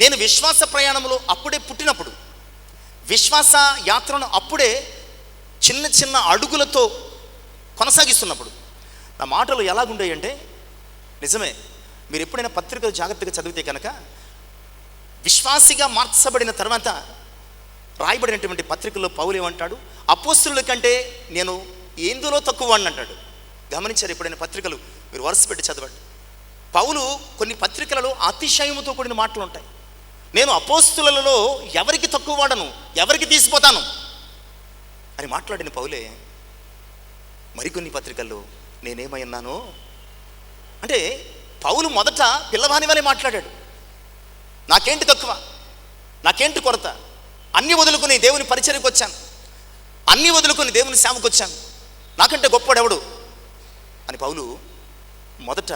నేను విశ్వాస ప్రయాణంలో అప్పుడే పుట్టినప్పుడు, విశ్వాస యాత్రను అప్పుడే చిన్న చిన్న అడుగులతో కొనసాగిస్తున్నప్పుడు నా మాటలు ఎలాగుండేవి అంటే, నిజమే, మీరు ఎప్పుడైనా పత్రికలు జాగ్రత్తగా చదివితే కనుక విశ్వాసిగా మార్చబడిన తర్వాత రాయబడినటువంటి పత్రికల్లో పౌలు ఏమంటాడు? అపోస్తలుల కంటే నేను ఎందులో తక్కువ వాడిని అంటాడు. గమనించారు ఎప్పుడైనా పత్రికలు? మీరు వరుస పెట్టి చదవండి. పౌలు కొన్ని పత్రికలలో అతిశయముతో కూడిన మాటలు ఉంటాయి. నేను అపోస్తలులలో ఎవరికి తక్కువ వాడను, ఎవరికి తీసిపోతాను అని మాట్లాడిన పౌలే మరికొన్ని పత్రికల్లో నేనేమై ఉన్నానో అంటే, పౌలు మొదట పిల్లవాని వలె మాట్లాడాడు. నాకేంటి తక్కువ, నాకేంటి కొరత, అన్నీ వదులుకొని దేవుని పరిచర్యకు వచ్చాను, అన్నీ వదులుకొని దేవుని సేవకు వచ్చాను, నాకంటే గొప్పవాడెవడు అని పౌలు మొదట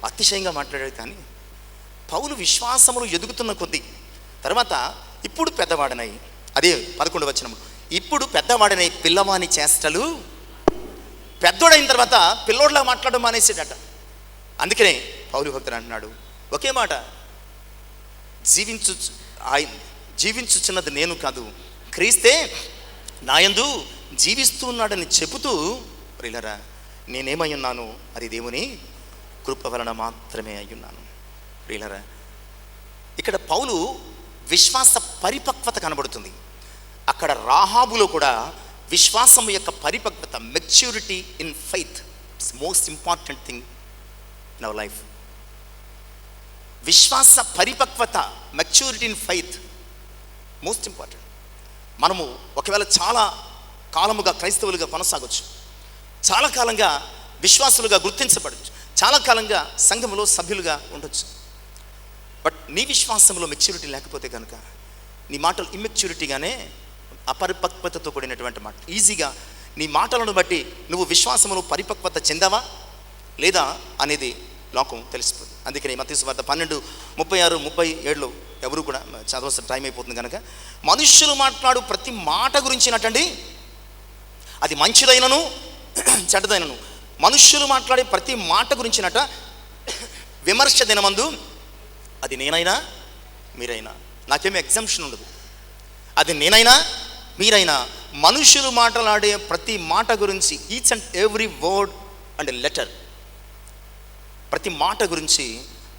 అతిశయంగా మాట్లాడాడు. కానీ పౌలు విశ్వాసములు ఎదుగుతున్న కొద్దీ తర్వాత ఇప్పుడు పెద్దవాడనై, అదే 11వ వచనం, ఇప్పుడు పెద్దవాడనై పిల్లవాని చేష్టలు, పెద్దోడైన తర్వాత పిల్లోడ్లా మాట్లాడడం మానేసాడట. అందుకనే పౌలు భక్తుడు అంటున్నాడు ఒకే మాట, జీవించుచున్నది నేను కాదు, క్రీస్తే నాయందు జీవిస్తూ ఉన్నాడని చెబుతూ, ప్రియులారా, నేనేమై ఉన్నాను అది దేవుని కృప వలన మాత్రమే అయ్యున్నాను. ప్రియులారా, ఇక్కడ పౌలు విశ్వాస పరిపక్వత కనబడుతుంది. అక్కడ రాహాబులో కూడా విశ్వాసం యొక్క పరిపక్వత, maturity in faith it's most important thing in our life. విశ్వాస పరిపక్వత, maturity in faith most important. మనము ఒకవేళ చాలా కాలముగా క్రైస్తవులుగా కొనసాగవచ్చు, చాలా కాలంగా విశ్వాసులుగా గుర్తించబడవచ్చు, చాలా కాలంగా సంఘములో సభ్యులుగా ఉండొచ్చు. బట్ నీ విశ్వాసంలో మెచ్యూరిటీ లేకపోతే కనుక నీ మాటలు ఇమ్మెచ్యూరిటీగానే, అపరిపక్వతతో కూడినటువంటి మాట. ఈజీగా నీ మాటలను బట్టి నువ్వు విశ్వాసమును పరిపక్వత చెందావా లేదా అనేది లోకం తెలిసిపోతుంది. అందుకని మత్తయి సువార్త 12:36-37 ఎవరు కూడా చదవాల్సిన టైం అయిపోతుంది కనుక, మనుష్యులు మాట్లాడు ప్రతి మాట గురించినటండి, అది మంచిదైనను చెడ్డదైనను, మనుష్యులు మాట్లాడే ప్రతి మాట గురించినట విమర్శ దినమందు, అది నేనైనా మీరైనా, నాకేమీ ఎగ్జంప్షన్ ఉండదు, అది నేనైనా మీరైనా మనుషులు మాట్లాడే ప్రతి మాట గురించి, each and every word and letter, ప్రతి మాట గురించి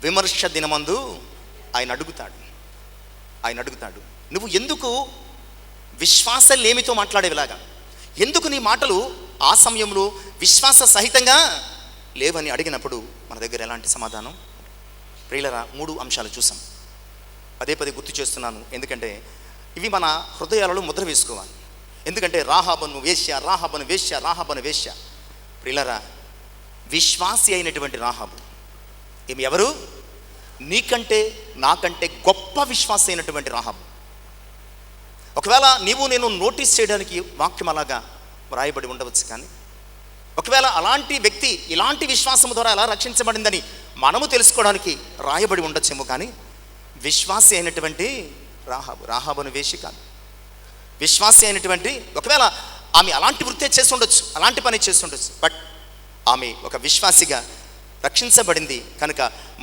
విమర్శ దినమందు ఆయన అడుగుతాడు. నువ్వు ఎందుకు విశ్వాసం లేమితో మాట్లాడేవిలాగా, ఎందుకు నీ మాటలు ఆ సమయంలో విశ్వాస సహితంగా లేవని అడిగినప్పుడు మన దగ్గర ఎలాంటి సమాధానం? ప్రియులరా, 3 అంశాలు చూసాం. పదే గుర్తు చేస్తున్నాను, ఎందుకంటే ఇవి మన హృదయాలలో ముద్ర వేసుకోవాలి. ఎందుకంటే రాహాబను వేశ్య. ప్రియులరా, విశ్వాసి అయినటువంటి రాహాబు ఎవరు? నీకంటే నాకంటే గొప్ప విశ్వాసి అయినటువంటి రాహాబు. ఒకవేళ నీవు నేను నోటీస్ చేయడానికి వాక్యం అలాగా వ్రాయబడి ఉండవచ్చు, కానీ ఒకవేళ అలాంటి వ్యక్తి ఇలాంటి విశ్వాసము ద్వారా ఎలా రక్షించబడిందని మనము తెలుసుకోవడానికి రాయబడి ఉండొచ్చేమో, కానీ విశ్వాసి అయినటువంటి రాహాబును వేసి కాదు, విశ్వాసి అయినటువంటి, ఒకవేళ ఆమె అలాంటి వృత్తే చేసి ఉండొచ్చు, అలాంటి పని చేసి ఉండొచ్చు, బట్ ఆమె ఒక విశ్వాసిగా రక్షించబడింది కనుక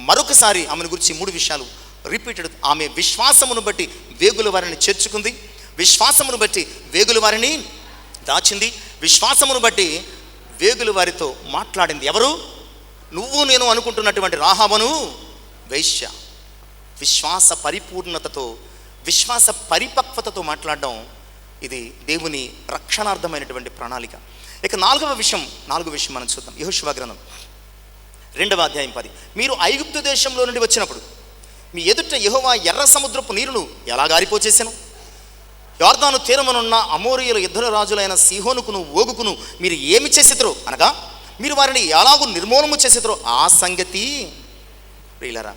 మరొకసారి ఆమెను గురించి 3 విషయాలు రిపీటెడ్. ఆమె విశ్వాసమును బట్టి వేగుల వారిని చేర్చుకుంది, విశ్వాసమును బట్టి వేగుల వారిని దాచింది, విశ్వాసమును బట్టి వేగుల వారితో మాట్లాడింది. ఎవరు? నువ్వు నేను అనుకుంటున్నటువంటి రాహాబను వేశ్య. విశ్వాస పరిపూర్ణతతో, విశ్వాస పరిపక్వతతో మాట్లాడడం, ఇది దేవుని రక్షణార్థమైనటువంటి ప్రణాళిక. ఇక 4వ విషయం మనం చూద్దాం. యెహోషువ గ్రంథం 2వ అధ్యాయం 10. మీరు ఐగుప్తు దేశంలో నుండి వచ్చినప్పుడు మీ ఎదుట యెహోవా ఎర్ర సముద్రపు నీరును ఎలా గారిపోచేసెను, యొర్దాను తీరమునున్న అమోరీయుల యుద్ధ రాజులైన సీహోనుకును ఓగుకును మీరు ఏమి చేసిద్రో, అనగా మీరు వారిని ఎలాగూ నిర్మూలము చేసిద్రో ఆ సంగతి. ప్రియులారా,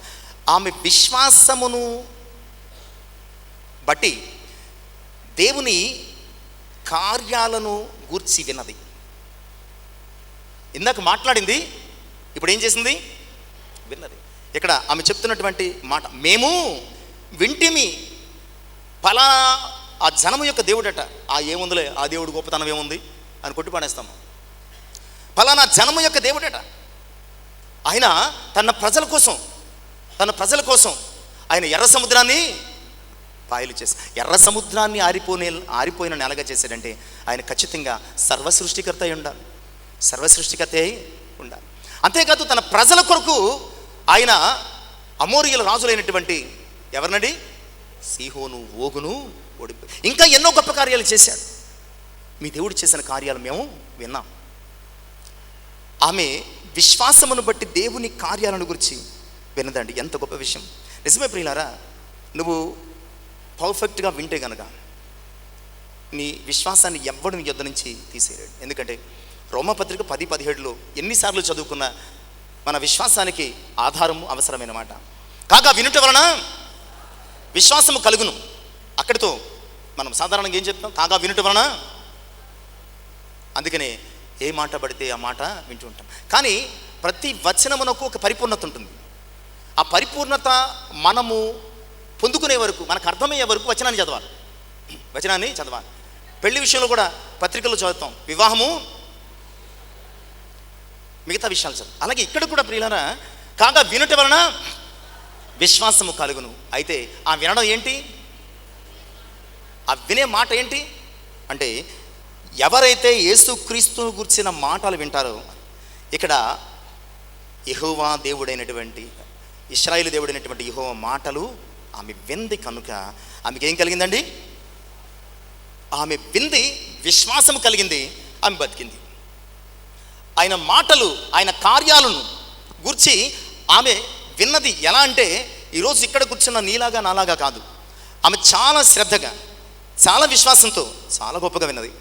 ఆమె విశ్వాసమును బట్టి దేవుని కార్యాలను గూర్చి విన్నది. ఇందాక మాట్లాడింది, ఇప్పుడు ఏం చేసింది? విన్నది. ఇక్కడ ఆమె చెప్తున్నటువంటి మాట, మేము వింటిమి, ఫలానా ఆ జనము యొక్క దేవుడట. ఏముందిలే, ఆ దేవుడు గొప్పతనం ఏముంది అని కొట్టిపాడేస్తాము. ఫలానా జనము యొక్క దేవుడట. ఆయన తన ప్రజల కోసం ఆయన ఎర్ర సముద్రాన్ని పాయలు చేసి, ఎర్ర సముద్రాన్ని ఆరిపోయిన నెలగా చేశాడంటే ఆయన ఖచ్చితంగా సర్వసృష్టికర్త అయి ఉండాలి. అంతేకాదు తన ప్రజల కొరకు ఆయన అమోరీయుల రాజులైనటువంటి ఎవరినండి? సీహోను, ఓగును ఓడిపోయి ఇంకా ఎన్నో గొప్ప కార్యాలు చేశాడు. మీ దేవుడు చేసిన కార్యాలు మేము విన్నాం. ఆమె విశ్వాసమును బట్టి దేవుని కార్యాలను గురించి విన్నదండి. ఎంత గొప్ప విషయం! నిజమే ప్రియులారా, నువ్వు పర్ఫెక్ట్గా వింటే కనుక నీ విశ్వాసాన్ని ఎవ్వడు నీ యొద్ద నుంచి తీసేయలేడు. ఎందుకంటే రోమపత్రిక 10:17లో ఎన్నిసార్లు చదువుకున్న మన విశ్వాసానికి ఆధారము అవసరమైన మాట. కాగా వినుట వలన విశ్వాసము కలుగును. అక్కడితో మనం సాధారణంగా ఏం చెప్తాం? కాగా వినుట వలన. అందుకనే ఏ మాట పడితే ఆ మాట వింటూ ఉంటాం. కానీ ప్రతి వచనమునకు ఒక పరిపూర్ణత ఉంటుంది. ఆ పరిపూర్ణత మనము పొందుకునే వరకు, మనకు అర్థమయ్యే వరకు వచనాన్ని చదవాలి. పెళ్లి విషయంలో కూడా పత్రికల్లో చదువుతాం, వివాహము, మిగతా విషయాలు చదువు. అలాగే ఇక్కడ కూడా ప్రియులారా, కాగా వినుట వలన విశ్వాసము కలుగును. అయితే ఆ వినడం ఏంటి? ఆ వినే మాట ఏంటి అంటే, ఎవరైతే యేసుక్రీస్తును గురించిన మాటలు వింటారో, ఇక్కడ యెహోవా దేవుడైనటువంటి, ఇశ్రాయేలు దేవుడైనటువంటి యెహోవా మాటలు ఆమె వింది కనుక ఆమెకి ఏం కలిగిందండి? ఆమె వింది, విశ్వాసం కలిగింది, ఆమె బతికింది. ఆయన మాటలు, ఆయన కార్యాలను గురించి ఆమె విన్నది ఎలా అంటే, ఈరోజు ఇక్కడ కూర్చున్న నీలాగా నాలాగా కాదు. ఆమె చాలా శ్రద్ధగా, చాలా విశ్వాసంతో, చాలా గొప్పగా విన్నది.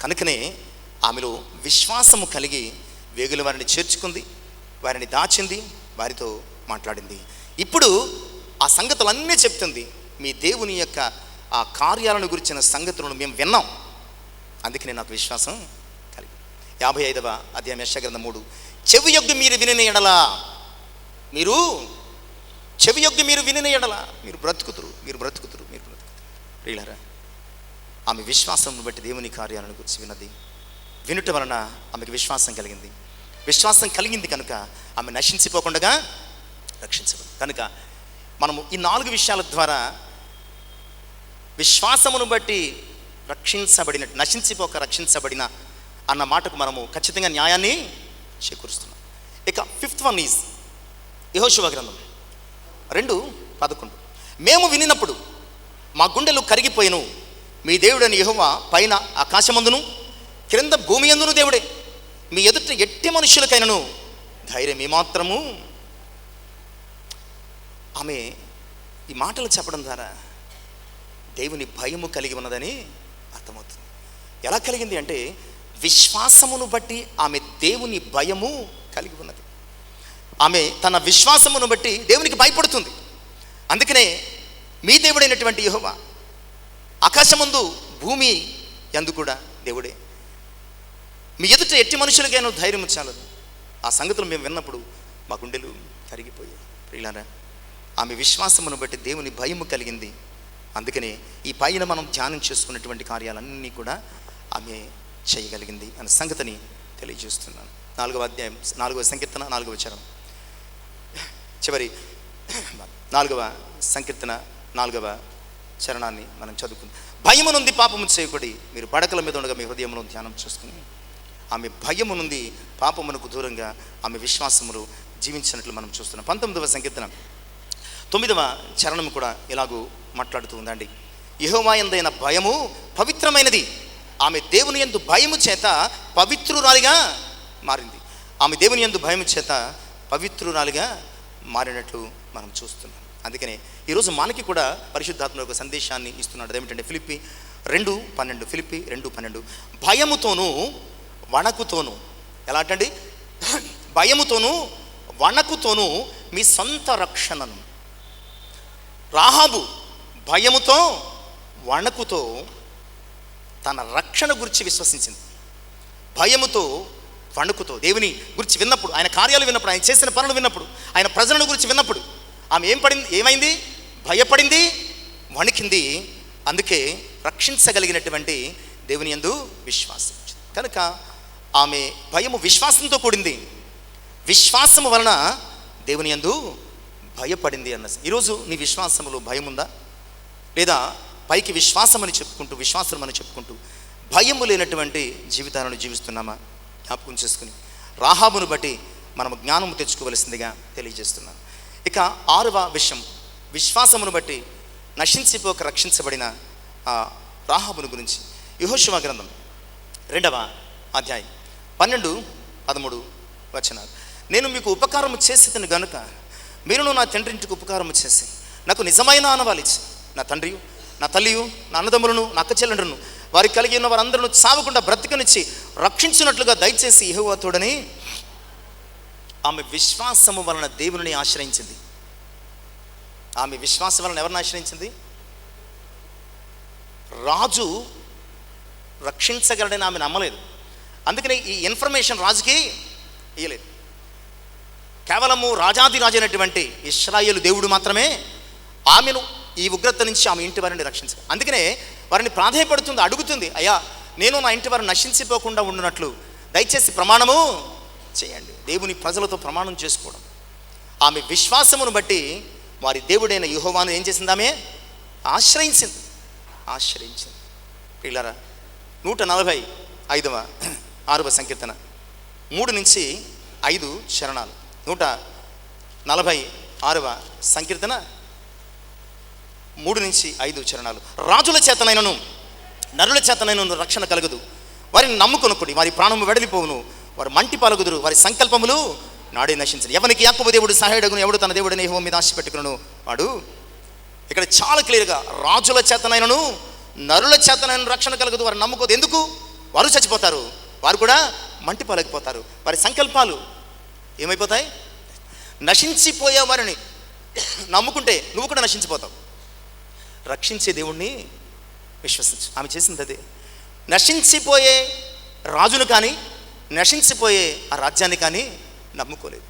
కనుకనే ఆమెలో విశ్వాసము కలిగి వేగుల వారిని చేర్చుకుంది, వారిని దాచింది, వారితో మాట్లాడింది. ఇప్పుడు ఆ సంగతులన్నీ చెప్తుంది. మీ దేవుని యొక్క ఆ కార్యాలను గురించిన సంగతులను మేము విన్నాం, అందుకనే నాకు విశ్వాసం కలిగి. 55వ అధ్యాయం యెషయా గ్రంథం 3, చెవియొగ్గి మీరు వినిన ఎడల, మీరు చెవియొగ్గి మీరు వినిన ఎడల మీరు బ్రతుకుతురు. ప్రియులారా, ఆమె విశ్వాసం బట్టి దేవుని కార్యాలను గురించి విన్నది. వినుట వలన ఆమెకు విశ్వాసం కలిగింది. విశ్వాసం కలిగింది కనుక ఆమె నశించిపోకుండా రక్షించబడింది. కనుక మనము ఈ 4 విషయాల ద్వారా విశ్వాసమును బట్టి రక్షించబడినట్టు, నశించిపోక రక్షించబడిన అన్న మాటకు మనము ఖచ్చితంగా న్యాయాన్ని చేకూరుస్తున్నాం. ఇక 5th వన్ ఈజ్ యెహోషువ గ్రంథం 2:11. మేము వినినప్పుడు మా గుండెలు కరిగిపోయిను. మీ దేవుడని యెహోవా పైన ఆకాశమందును క్రింద భూమి యందును దేవుడే. మీ ఎదుట ఎట్టి మనుషులకైనను ధైర్యం ఏమాత్రము. ఆమె ఈ మాటలు చెప్పడం ద్వారా దేవుని భయము కలిగి ఉన్నదని అర్థమవుతుంది. ఎలా కలిగింది అంటే విశ్వాసమును బట్టి ఆమె దేవుని భయము కలిగి ఉన్నది. ఆమె తన విశ్వాసమును బట్టి దేవునికి భయపడుతుంది. అందుకనే మీ దేవుడైనటువంటి యెహోవా ఆకాశమందు భూమి యందు కూడా దేవుడే. మీ ఎదుట ఎట్టి మనుషులకైనా ధైర్యం చాలదు. ఆ సంగతులు మేము విన్నప్పుడు మా గుండెలు కరిగిపోయాయి. ప్రియులారా, ఆమె విశ్వాసమును బట్టి దేవుని భయము కలిగింది. అందుకనే ఈ పైన మనం ధ్యానం చేసుకున్నటువంటి కార్యాలన్నీ కూడా ఆమె చేయగలిగింది అనే సంగతిని తెలియజేస్తున్నాను. 4వ అధ్యాయం 4వ సంకీర్తన 4వ వచనం, చివరి 4వ సంకీర్తన 4వ చరణాన్ని మనం చదువుకుందాం. భయము నుండి పాపము చేయకూడి మీరు పడకల మీద ఉండగా మీ హృదయంలో ధ్యానం చేసుకుని. ఆమె భయము నుండి పాపమునకు దూరంగా ఆమె విశ్వాసములు జీవించినట్లు మనం చూస్తున్నాం. 19వ సంకీర్తన 9వ చరణం కూడా ఇలాగూ మాట్లాడుతూ ఉందండి. యెహోవా యందైన భయము పవిత్రమైనది. ఆమె దేవుని యందు భయము చేత పవిత్రురాలిగా మారింది. ఆమె దేవుని యందు భయము చేత పవిత్రురాలిగా మారినట్లు మనం చూస్తున్నాం. అందుకనే ఈరోజు మనకి కూడా పరిశుద్ధాత్మ ఒక సందేశాన్ని ఇస్తున్నాడు. అదేమిటంటే ఫిలిప్పీ 2:12 భయముతోనూ వణకుతోనూ, ఎలా అంటండి, భయముతోనూ వణకుతోనూ మీ సొంత రక్షణను. రాహాబు భయముతో వణకుతో తన రక్షణ గురించి విశ్వసించింది. భయముతో వణుకుతో దేవుని గురించి విన్నప్పుడు, ఆయన కార్యాలు విన్నప్పుడు, ఆయన చేసిన పనులు విన్నప్పుడు, ఆయన ప్రజలను గురించి విన్నప్పుడు ఆమె ఏమైంది? భయపడింది, వణికింది. అందుకే రక్షించగలిగినటువంటి దేవుని యందు విశ్వాసం. కనుక ఆమె భయము విశ్వాసంతో కూడింది. విశ్వాసము వలన దేవుని యందు భయపడింది అన్న. ఈరోజు నీ విశ్వాసములో భయం ఉందా? లేదా పైకి విశ్వాసం అని చెప్పుకుంటూ భయము లేనటువంటి జీవితాలను జీవిస్తున్నామా? జ్ఞాపకం చేసుకుని రాహాబును బట్టి మనం జ్ఞానము తెచ్చుకోవలసిందిగా తెలియజేస్తున్నాను. ఇక 6వ విషయం, విశ్వాసమును బట్టి నశించిపోక రక్షించబడిన రాహాబును గురించి యెహోషువ గ్రంథం 2వ అధ్యాయం 12-13 వచనాలు. నేను మీకు ఉపకారము చేసేదని గనుక మీరును నా తండ్రి ఇంటికి ఉపకారము చేసి నాకు నిజమైన ఆనవాలు ఇచ్చి నా తండ్రియు నా తల్లియు నా అన్నదమ్ములను నా అక్క చెల్లెండ్రును వారికి కలిగి ఉన్న వారందరూ చావకుండా బ్రతికనిచ్చి రక్షించినట్లుగా దయచేసి యెహోవా తోడని. ఆమె విశ్వాసము వలన దేవుని ఆశ్రయించింది. ఆమె విశ్వాసం వలన ఎవరిని ఆశ్రయించింది? రాజు రక్షించగలడని ఆమె నమ్మలేదు. అందుకని ఈ ఇన్ఫర్మేషన్ రాజుకి ఇయ్యలేదు. కేవలము రాజాదిరాజు అయినటువంటి ఇశ్రాయేలు దేవుడు మాత్రమే ఆమెను ఈ ఉగ్రత నుంచి ఆమె ఇంటి వారిని రక్షించాలి. అందుకనే వారిని ప్రాధేయపడుతుంది, అడుగుతుంది, అయ్యా నేను నా ఇంటి వారు నశించిపోకుండా ఉండునట్లు దయచేసి ప్రమాణము చేయండి. దేవుని ప్రజలతో ప్రమాణం చేసుకోవడం. ఆమె విశ్వాసమును బట్టి వారి దేవుడైన యెహోవాను ఏం చేసింది? ఆమె ఆశ్రయించింది. పిల్లరా, 145వ 6వ సంకీర్తన 3-5 చరణాలు. 146వ సంకీర్తన 3-5 చరణాలు. రాజుల చేతనైనను నరుల చేతనైనను రక్షణ కలగదు. వారిని నమ్ముకొనుకుడి, వారి ప్రాణము వెడలిపోవును. వారు మంటి పలుగుదురు, వారి సంకల్పములు నాడే నశించను. ఎవరికి యాకోబు దేవుడు సహాయుడగును, ఎవడు తన దేవుడిని యెహోవా మీద ఆశ పెట్టుకును వాడు. ఇక్కడ చాలా క్లియర్గా రాజుల చేతనైనను నరుల చేతనైన రక్షణ కలగదు. వారు నమ్ముకోదు. ఎందుకు? వారు చచ్చిపోతారు, వారు కూడా మంటి పాలైపోతారు. వారి సంకల్పాలు ఏమైపోతాయి? నశించిపోయే వారిని నమ్ముకుంటే నువ్వు కూడా నశించిపోతావు. రక్షించే దేవుణ్ణి విశ్వసించు. ఆమె చేసింది అదే. నశించిపోయే రాజును కానీ నశించిపోయే ఆ రాజ్యాన్ని కానీ నమ్ముకోలేదు.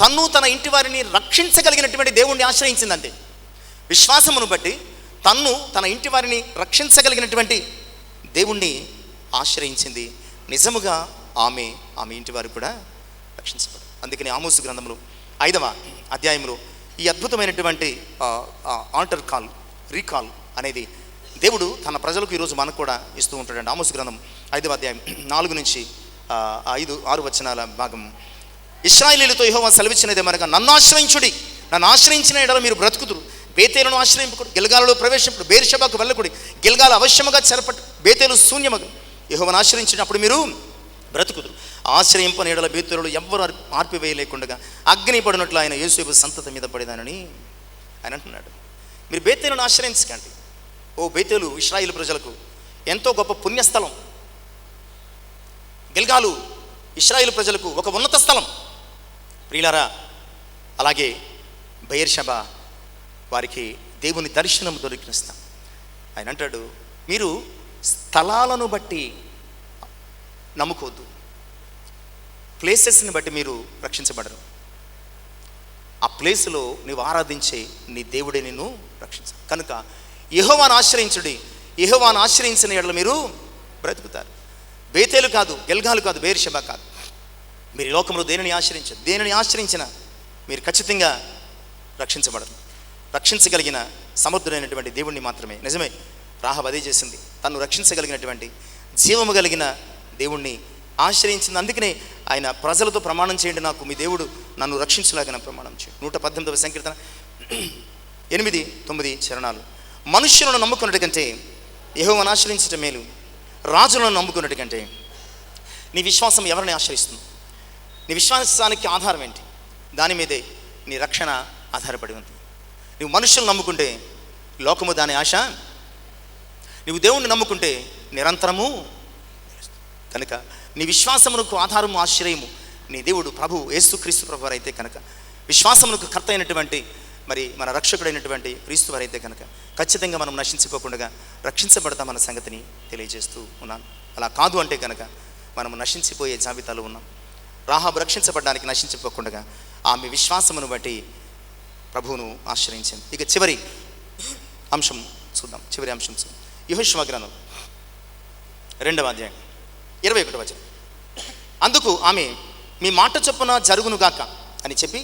తన్ను తన ఇంటి వారిని రక్షించగలిగినటువంటి దేవుణ్ణి ఆశ్రయించిందంటే, విశ్వాసమును బట్టి తన్ను తన ఇంటి వారిని రక్షించగలిగినటువంటి దేవుణ్ణి ఆశ్రయించింది. నిజముగా ఆమె ఇంటి వారు కూడా రక్షించబడ్డారు. అందుకని ఆమోసు గ్రంథంలో 5వ అధ్యాయంలో ఈ అద్భుతమైనటువంటి ఆల్టర్ కాల్, రీకాల్ అనేది దేవుడు తన ప్రజలకు ఈరోజు మనకు కూడా ఇస్తూ ఉంటాడండి. ఆమోసు గ్రంథం 5వ అధ్యాయం 4 నుంచి 5-6 వచనాల భాగం. ఇశ్రాయేలీయులతో యెహోవా సెలవిచ్చినదేమనగా, నన్ను ఆశ్రయించుడి, నన్ను ఆశ్రయించిన ఎడల మీరు బ్రతుకుదురు. బేతేలును ఆశ్రయింపుకుడు, గిల్గాలులో ప్రవేశింపుడు, బేర్షెబాకు వెళ్ళకుడి, గిల్గాలు అవశ్యముగా చెరపట్టు, బేతేలు శూన్యమగు. యెహోవాను ఆశ్రయించినప్పుడు మీరు బ్రతుకుదురు. ఆశ్రయింపని ఎడల బేతేలులు ఎవ్వరు ఆర్పివేయలేకుండా అగ్ని పడినట్లు ఆయన యోసేపు సంతతి మీద పడేదానని ఆయన అంటున్నాడు. మీరు బేతేలును ఆశ్రయించకండి. ఓ బేతేలు ఇశ్రాయేలు ప్రజలకు ఎంతో గొప్ప పుణ్యస్థలం. గిల్గాలు ఇశ్రాయేలు ప్రజలకు ఒక ఉన్నత స్థలం. ప్రియులారా, అలాగే బెయేర్షెబా వారికి దేవుని దర్శనం దొరికిన స్థలం. ఆయన అంటాడు, మీరు స్థలాలను బట్టి నమ్ముకోవద్దు, ప్లేసెస్ని బట్టి మీరు రక్షించబడరు. ఆ ప్లేసులో నీవు ఆరాధించే నీ దేవుడే నిన్ను రక్షించాలి. కనుక యెహోవాను ఆశ్రయించుడి, యెహోవాను ఆశ్రయించిన ఎడల మీరు బ్రతుకుతారు. బేతేలు కాదు, గిల్గాలు కాదు, బెయేర్షెబా కాదు. మీరు ఈ లోకంలో దేనిని ఆశ్రయించినా మీరు ఖచ్చితంగా రక్షించబడరు. రక్షించగలిగిన సమర్థుడైనటువంటి దేవుణ్ణి మాత్రమే. నిజమే, రాహబ్ అదే చేసింది. తను రక్షించగలిగినటువంటి జీవము కలిగిన దేవుణ్ణి ఆశ్రయించింది. అందుకనే ఆయన ప్రజలతో ప్రమాణం చేయండి, నాకు మీ దేవుడు నన్ను రక్షించలాగిన ప్రమాణం చేయండి. 118వ సంకీర్తన 8-9 చరణాలు. మనుష్యులను నమ్ముకున్నట్టు కంటే యెహోవాను ఆశ్రయించటం మేలు, రాజులను నమ్ముకున్నట్టు కంటే. నీ విశ్వాసం ఎవరిని ఆశ్రయిస్తుంది? నీ విశ్వాసానికి ఆధారం ఏంటి? దాని మీదే నీ రక్షణ ఆధారపడి ఉంది. నువ్వు మనుషులను నమ్ముకుంటే లోకము దాని ఆశ, నువ్వు దేవుణ్ణి నమ్ముకుంటే నిరంతరము. కనుక నీ విశ్వాసమునకు ఆధారము, ఆశ్రయము నీ దేవుడు ప్రభు యేసుక్రీస్తు ప్రభు వారు అయితే కనుక, విశ్వాసమునకు కర్త అయినటువంటి మరి మన రక్షకుడైనటువంటి క్రీస్తు వారైతే కనుక ఖచ్చితంగా మనం నశించిపోకుండా రక్షించబడతామన్న సంగతిని తెలియజేస్తూ ఉన్నాను. అలా కాదు అంటే కనుక మనము నశించిపోయే జాబితాలో ఉన్నాం. రాహాబు రక్షించబడడానికి నశించిపోకుండా ఆమె విశ్వాసమును బట్టి ప్రభువును ఆశ్రయించింది. ఇక చివరి అంశం చూద్దాం. యెహోషువ గ్రంథం 2వ అధ్యాయం 21వ వచనం. అందుకు ఆమె, మీ మాట చొప్పున జరుగునుగాక అని చెప్పి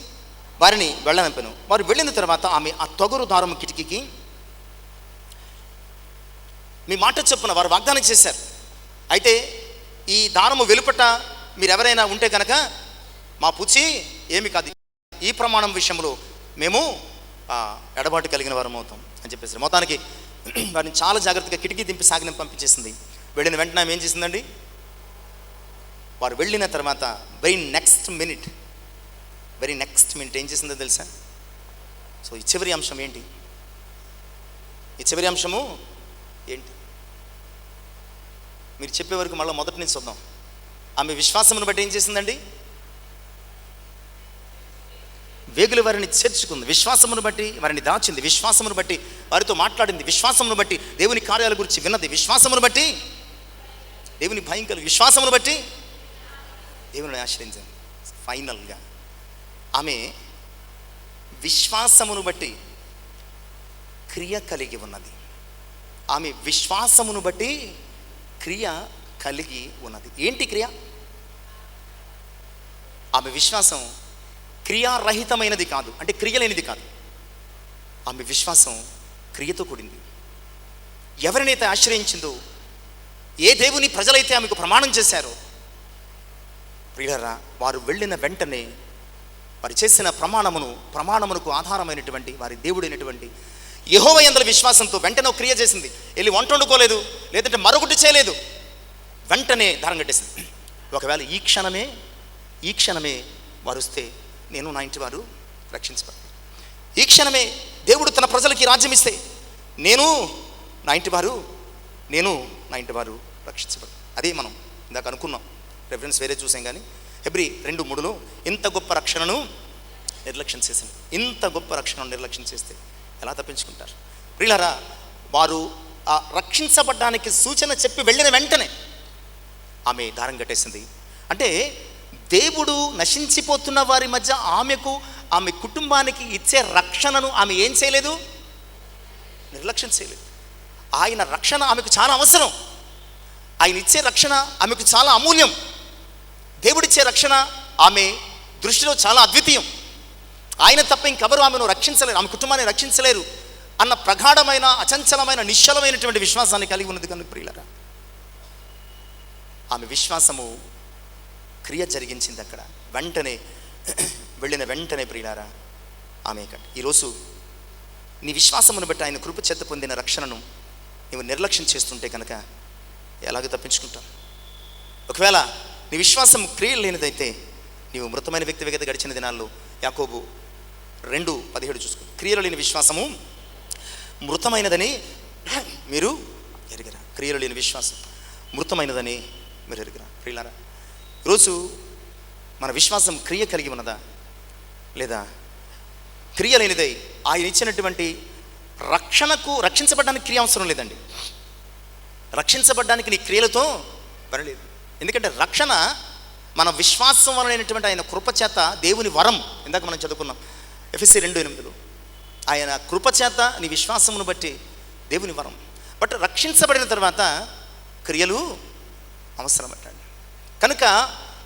వారిని వెళ్ళనంపెను. వారు వెళ్ళిన తర్వాత ఆమె ఆ తొగరు దారము కిటికీకి, మీ మాట చొప్పున వారు వాగ్దానం చేశారు. అయితే ఈ దారము వెలుపట మీరు ఎవరైనా ఉంటే కనుక మా పుచ్చి ఏమి కాదు, ఈ ప్రమాణం విషయంలో మేము ఎడబాటు కలిగిన వారం అవుతాం అని చెప్పేసి మొత్తానికి వారిని చాలా జాగ్రత్తగా కిటికీ దింపి సాగిన పంపించేసింది. వెళ్ళిన వెంటనే ఆమె ఏం చేసిందండి? వారు వెళ్ళిన తర్వాత వెరీ నెక్స్ట్ మినిట్ ఏం చేసిందో తెలుసా? సో ఈ చివరి అంశం ఏంటి? ఈ చివరి అంశము ఏంటి మీరు చెప్పే వరకు మళ్ళీ మొదటి నుంచి చూద్దాం. ఆమె విశ్వాసమును బట్టి ఏం చేసిందండి? వేగుల వారిని చేర్చుకుంది, విశ్వాసమును బట్టి వారిని దాచింది, విశ్వాసమును బట్టి వారితో మాట్లాడింది, విశ్వాసమును బట్టి దేవుని కార్యాల గురించి విన్నది, విశ్వాసమును బట్టి దేవుని భయం కలిగి, విశ్వాసమును బట్టి దేవుని ఆశ్రయించింది. ఫైనల్గా ఆమె విశ్వాసమును బట్టి క్రియ కలిగి ఉన్నది. ఆమె విశ్వాసమును బట్టి క్రియ కలిగి ఉన్నది. ఏంటి క్రియ? ఆమె విశ్వాసం క్రియారహితమైనది కాదు, అంటే క్రియలేనిది కాదు. ఆమె విశ్వాసం క్రియతో కూడింది. ఎవరినైతే ఆశ్రయించిందో, ఏ దేవుని ప్రజలైతే ఆమెకు ప్రమాణం చేశారో ప్రియులారా, వారు వెళ్ళిన వెంటనే వారు చేసిన ప్రమాణమునకు ఆధారమైనటువంటి వారి దేవుడైనటువంటి యెహోవా యందు విశ్వాసంతో వెంటనే క్రియ చేసింది. వెళ్ళి వంట వండుకోలేదు, లేదంటే మరొకటి చేయలేదు, వెంటనే దారం కట్టేసింది. ఒకవేళ ఈ క్షణమే వారు వస్తే నేను నా ఇంటి వారు రక్షించబడతారు. ఈ క్షణమే దేవుడు తన ప్రజలకి రాజ్యం ఇస్తే నేను నా ఇంటి వారు రక్షించబడతారు. అదే మనం ఇందాక అనుకున్నాం, రెఫరెన్స్ వేరే చూసాం. కానీ హెబ్రీ 2:3లో ఇంత గొప్ప రక్షణను నిర్లక్ష్యం చేసింది. ఇంత గొప్ప రక్షణను నిర్లక్ష్యం చేస్తే ఎలా తప్పించుకుంటారు? ప్రియులారా, వారు ఆ రక్షించబడ్డానికి సూచన చెప్పి వెళ్ళిన వెంటనే ఆమె దారం కట్టేసింది. అంటే దేవుడు నశించిపోతున్న వారి మధ్య ఆమె కుటుంబానికి ఇచ్చే రక్షణను ఆమె ఏం చేయలేదు, నిర్లక్ష్యం చేయలేదు. ఆయన రక్షణ ఆమెకు చాలా అవసరం. ఆయన ఇచ్చే రక్షణ ఆమెకు చాలా అమూల్యం. దేవుడిచ్చే రక్షణ ఆమె దృష్టిలో చాలా అద్వితీయం. ఆయన తప్ప ఇంకెవరు ఆమెను రక్షించలేరు, ఆమె కుటుంబాన్ని రక్షించలేరు అన్న ప్రగాఢమైన, అచంచలమైన, నిశ్చలమైనటువంటి విశ్వాసాన్ని కలిగి ఉన్నది కనుక ప్రియులరా, ఆమె విశ్వాసము క్రియ జరిగించింది. అక్కడ వెళ్ళిన వెంటనే ప్రియులారా ఆమె ఈరోజు నీ విశ్వాసమును బట్టి ఆయన కృప చేత పొందిన రక్షణను నీవు నిర్లక్ష్యం చేస్తుంటే కనుక ఎలాగ తప్పించుకుంటావు? ఒకవేళ నీ విశ్వాసం క్రియలు లేనిదైతే నీవు మృతమైన వ్యక్తివి కదా. గడిచిన దినాల్లో యాకోబు 2:17 చూసుకో. క్రియలు లేని విశ్వాసము మృతమైనదని మీరు ఎరిగిరా. క్రియలు లేని విశ్వాసం మృతమైనదని మీరు ఎరిగిరా. ప్రియులారా, ఈరోజు మన విశ్వాసం క్రియ కలిగి ఉన్నదా లేదా? క్రియ లేనిదై ఆయన ఇచ్చినటువంటి రక్షించబడడానికి క్రియ అవసరం లేదండి. రక్షించబడడానికి నీ క్రియలతో పనిలేదు. ఎందుకంటే రక్షణ మన విశ్వాసం వలనైనటువంటి ఆయన కృపచేత దేవుని వరం. ఇందాక మనం చదువుకున్నాం ఎఫెసీ 2:8. ఆయన కృపచేత నీ విశ్వాసమును బట్టి దేవుని వరం. బట్ రక్షించబడిన తర్వాత క్రియలు అవసరం అంటండి. కనుక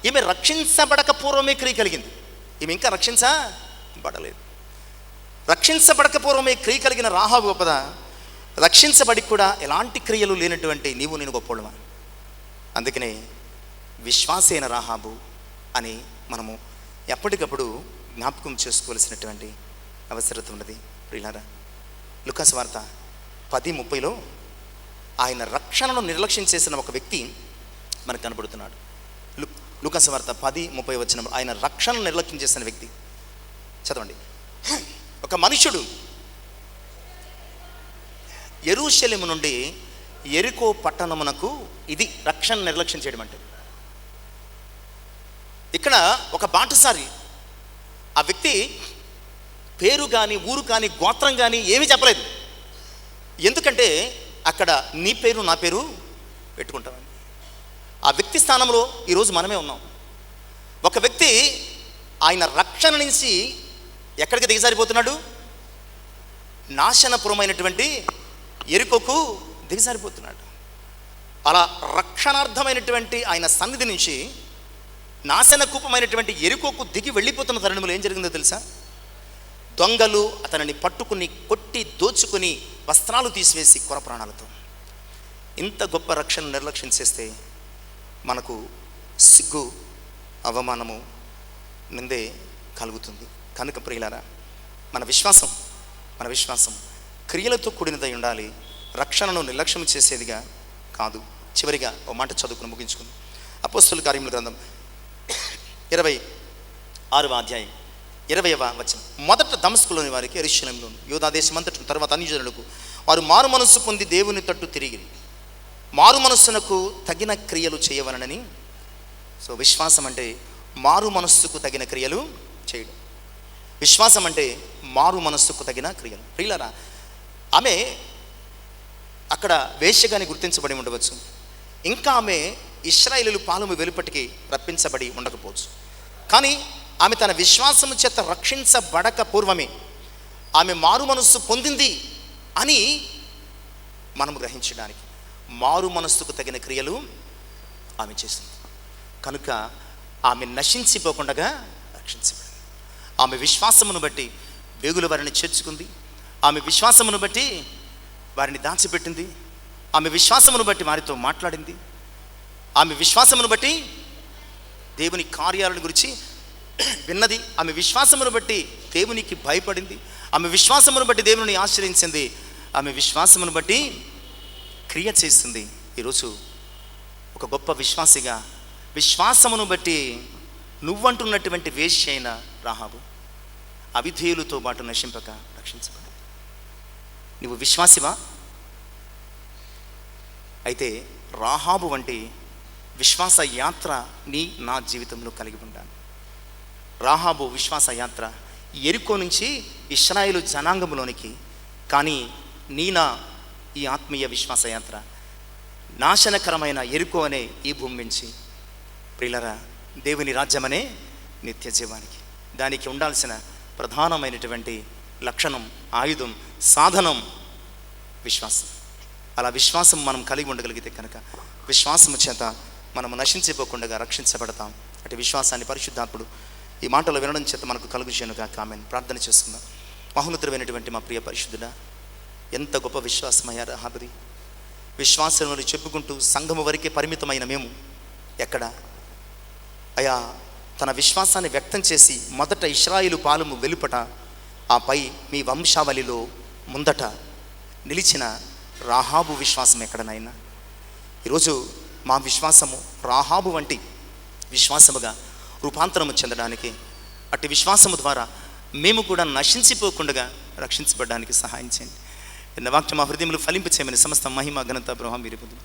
ఈమె రక్షించబడక పూర్వమే క్రియ కలిగింది. ఈమె ఇంకా రక్షించబడలేదు. రక్షించబడక పూర్వమే క్రియ కలిగిన రాహాబు గొప్పదా? రక్షించబడి కూడా ఎలాంటి క్రియలు లేనటువంటి నీవు నేను గొప్పోళ్ళమా? అందుకనే విశ్వాసైన రాహాబు అని మనము ఎప్పటికప్పుడు జ్ఞాపకం చేసుకోవాల్సినటువంటి అవసరత ఉన్నది. ప్రియులారా, లూకాసు వార్త 10:30లో ఆయన రక్షణను నిర్లక్ష్యం చేసిన ఒక వ్యక్తి మనకు కనబడుతున్నాడు. లూకాసు వార్త 10:30 వచ్చినప్పుడు ఆయన రక్షణను నిర్లక్ష్యం చేసిన వ్యక్తి చదవండి. ఒక మనుషుడు యెరూషలేము నుండి యెరికో పట్టణమునకు, ఇది రక్షణ నిర్లక్ష్యం చేయడం అంటే. ఇక్కడ ఒక బాటసారి, ఆ వ్యక్తి పేరు కానీ, ఊరు కానీ, గోత్రం కానీ ఏమీ చెప్పలేదు. ఎందుకంటే అక్కడ నీ పేరు నా పేరు పెట్టుకుంటామని. ఆ వ్యక్తి స్థానంలో ఈరోజు మనమే ఉన్నాం. ఒక వ్యక్తి ఆయన రక్షణ నుంచి ఎక్కడికి దిగజారిపోతున్నాడు? నాశనపురమైనటువంటి యెరికోకు దిగజారిపోతున్నాడు. అలా రక్షణార్థమైనటువంటి ఆయన సన్నిధి నుంచి నాశన కూపమైనటువంటి యెరికోకు దిగి వెళ్ళిపోతున్న తరుణంలో ఏం జరిగిందో తెలుసా? దొంగలు అతనిని పట్టుకుని కొట్టి దోచుకుని వస్త్రాలు తీసివేసి కొర ప్రాణాలతో. ఇంత గొప్ప రక్షణ నిర్లక్ష్యం చేస్తే మనకు సిగ్గు, అవమానము, నిందే కలుగుతుంది. కనుక ప్రియులారా, మన విశ్వాసం క్రియలతో కూడినదై ఉండాలి. రక్షణను నిర్లక్ష్యం చేసేదిగా కాదు. చివరిగా ఒక మాట చదువుకుని ముగించుకుంది. అపోస్తలుల కార్యముల గ్రంథం 26వ అధ్యాయం 20వ వచనం. మొదట దమస్కులోని వారికి, యెరూషలేములోను యూదా దేశమంతటను తర్వాత అన్యజనులకు వారు మారు మనస్సు పొంది దేవుని తట్టు తిరిగి మారు మనస్సునకు తగిన క్రియలు చేయవలనని. సో విశ్వాసం అంటే మారు మనస్సుకు తగిన క్రియలు చేయడం. విశ్వాసం అంటే మారు మనస్సుకు తగిన క్రియలు. ప్రియులారా, ఆమె అక్కడ వేశ్యగాని గుర్తించబడి ఉండవచ్చు. ఇంకా ఆమె ఇశ్రాయేలు పాలెము వెలుపటికి రప్పించబడి ఉండకపోవచ్చు. కానీ ఆమె తన విశ్వాసము చేత రక్షించబడక పూర్వమే ఆమె మారు మనస్సు పొందింది అని మనము గ్రహించడానికి మారు మనస్సుకు తగిన క్రియలు ఆమె చేసింది. కనుక ఆమె నశించిపోకుండా రక్షించబడింది. ఆమె విశ్వాసమును బట్టి వేగుల వారిని చేర్చుకుంది. ఆమె విశ్వాసమును బట్టి వారిని దాచిపెట్టింది. ఆమె విశ్వాసమును బట్టి వారితో మాట్లాడింది. ఆమె విశ్వాసమును బట్టి దేవుని కార్యాలను గురించి విన్నది. ఆమె విశ్వాసమును బట్టి దేవునికి భయపడింది. ఆమె విశ్వాసమును బట్టి దేవుని ఆశ్రయించింది. ఆమె విశ్వాసమును బట్టి క్రియ చేస్తుంది. ఈరోజు ఒక గొప్ప విశ్వాసిగా విశ్వాసమును బట్టి నువ్వంటున్నటువంటి వేశ్య అయిన రాహాబు అవిధేయులతో పాటు నశింపక రక్షించబడింది. నువ్వు విశ్వాసివా? అయితే రాహాబు వంటి విశ్వాస యాత్ర నా జీవితంలో కలిగి ఉంటాను. రాహాబు విశ్వాస యాత్ర యెరికో నుంచి ఇశ్రాయేలు జనాంగంలోనికి. కానీ ఈ ఆత్మీయ విశ్వాస యాత్ర నాశనకరమైన యెరికో అనే ఈ భూమి నుంచి ప్రియులరా దేవుని రాజ్యమనే నిత్య జీవానికి. దానికి ఉండాల్సిన ప్రధానమైనటువంటి లక్షణం, ఆయుధం, సాధనం విశ్వాసం. అలా విశ్వాసం మనం కలిగి ఉండగలిగితే కనుక విశ్వాసము చేత మనము నశించిపోకుండా రక్షించబడతాం. అటు విశ్వాసాన్ని పరిశుద్ధాత్ముడు ఈ మాటలు వినడం చేత మనకు కలుగుచేనుగా. ఆమేన్. ప్రార్థన చేస్తున్నాం. మహోన్నతమైనటువంటి మా ప్రియ పరిశుద్ధుడా, ఎంత గొప్ప విశ్వాసమయ్యా రాహాబుది. విశ్వాసములు చెప్పుకుంటూ సంఘము వరకే పరిమితమైన మేము ఎక్కడ అయా తన విశ్వాసాన్ని వ్యక్తం చేసి మొదట ఇశ్రాయేలు పాలము వెలుపట, ఆపై మీ వంశావళిలో ముందట నిలిచిన రాహాబు విశ్వాసం ఎక్కడనైనా ఈరోజు మా విశ్వాసము రాహాబు వంటి విశ్వాసముగా రూపాంతరము చెందడానికి, అట్టి విశ్వాసము ద్వారా మేము కూడా నశించిపోకుండా రక్షించబడడానికి సహాయం చేయండి. ఎన్న వాక్యం మా హృదయములు ఫలింపు చేయమని సమస్త మహిమ ఘనత ప్రభావం మీరు పొందుము.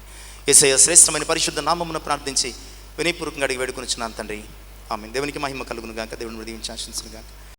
యేసయ్య శ్రేష్టమైన పరిశుద్ధ నామమున ప్రార్థించి వినయపూర్వకంగా అడిగి వేడుకొనిచున్నాను తండ్రి. ఆమేన్. దేవునికి మహిమ కలుగును గాక. దేవుని దీవించి ఆశీర్వదించును గాక.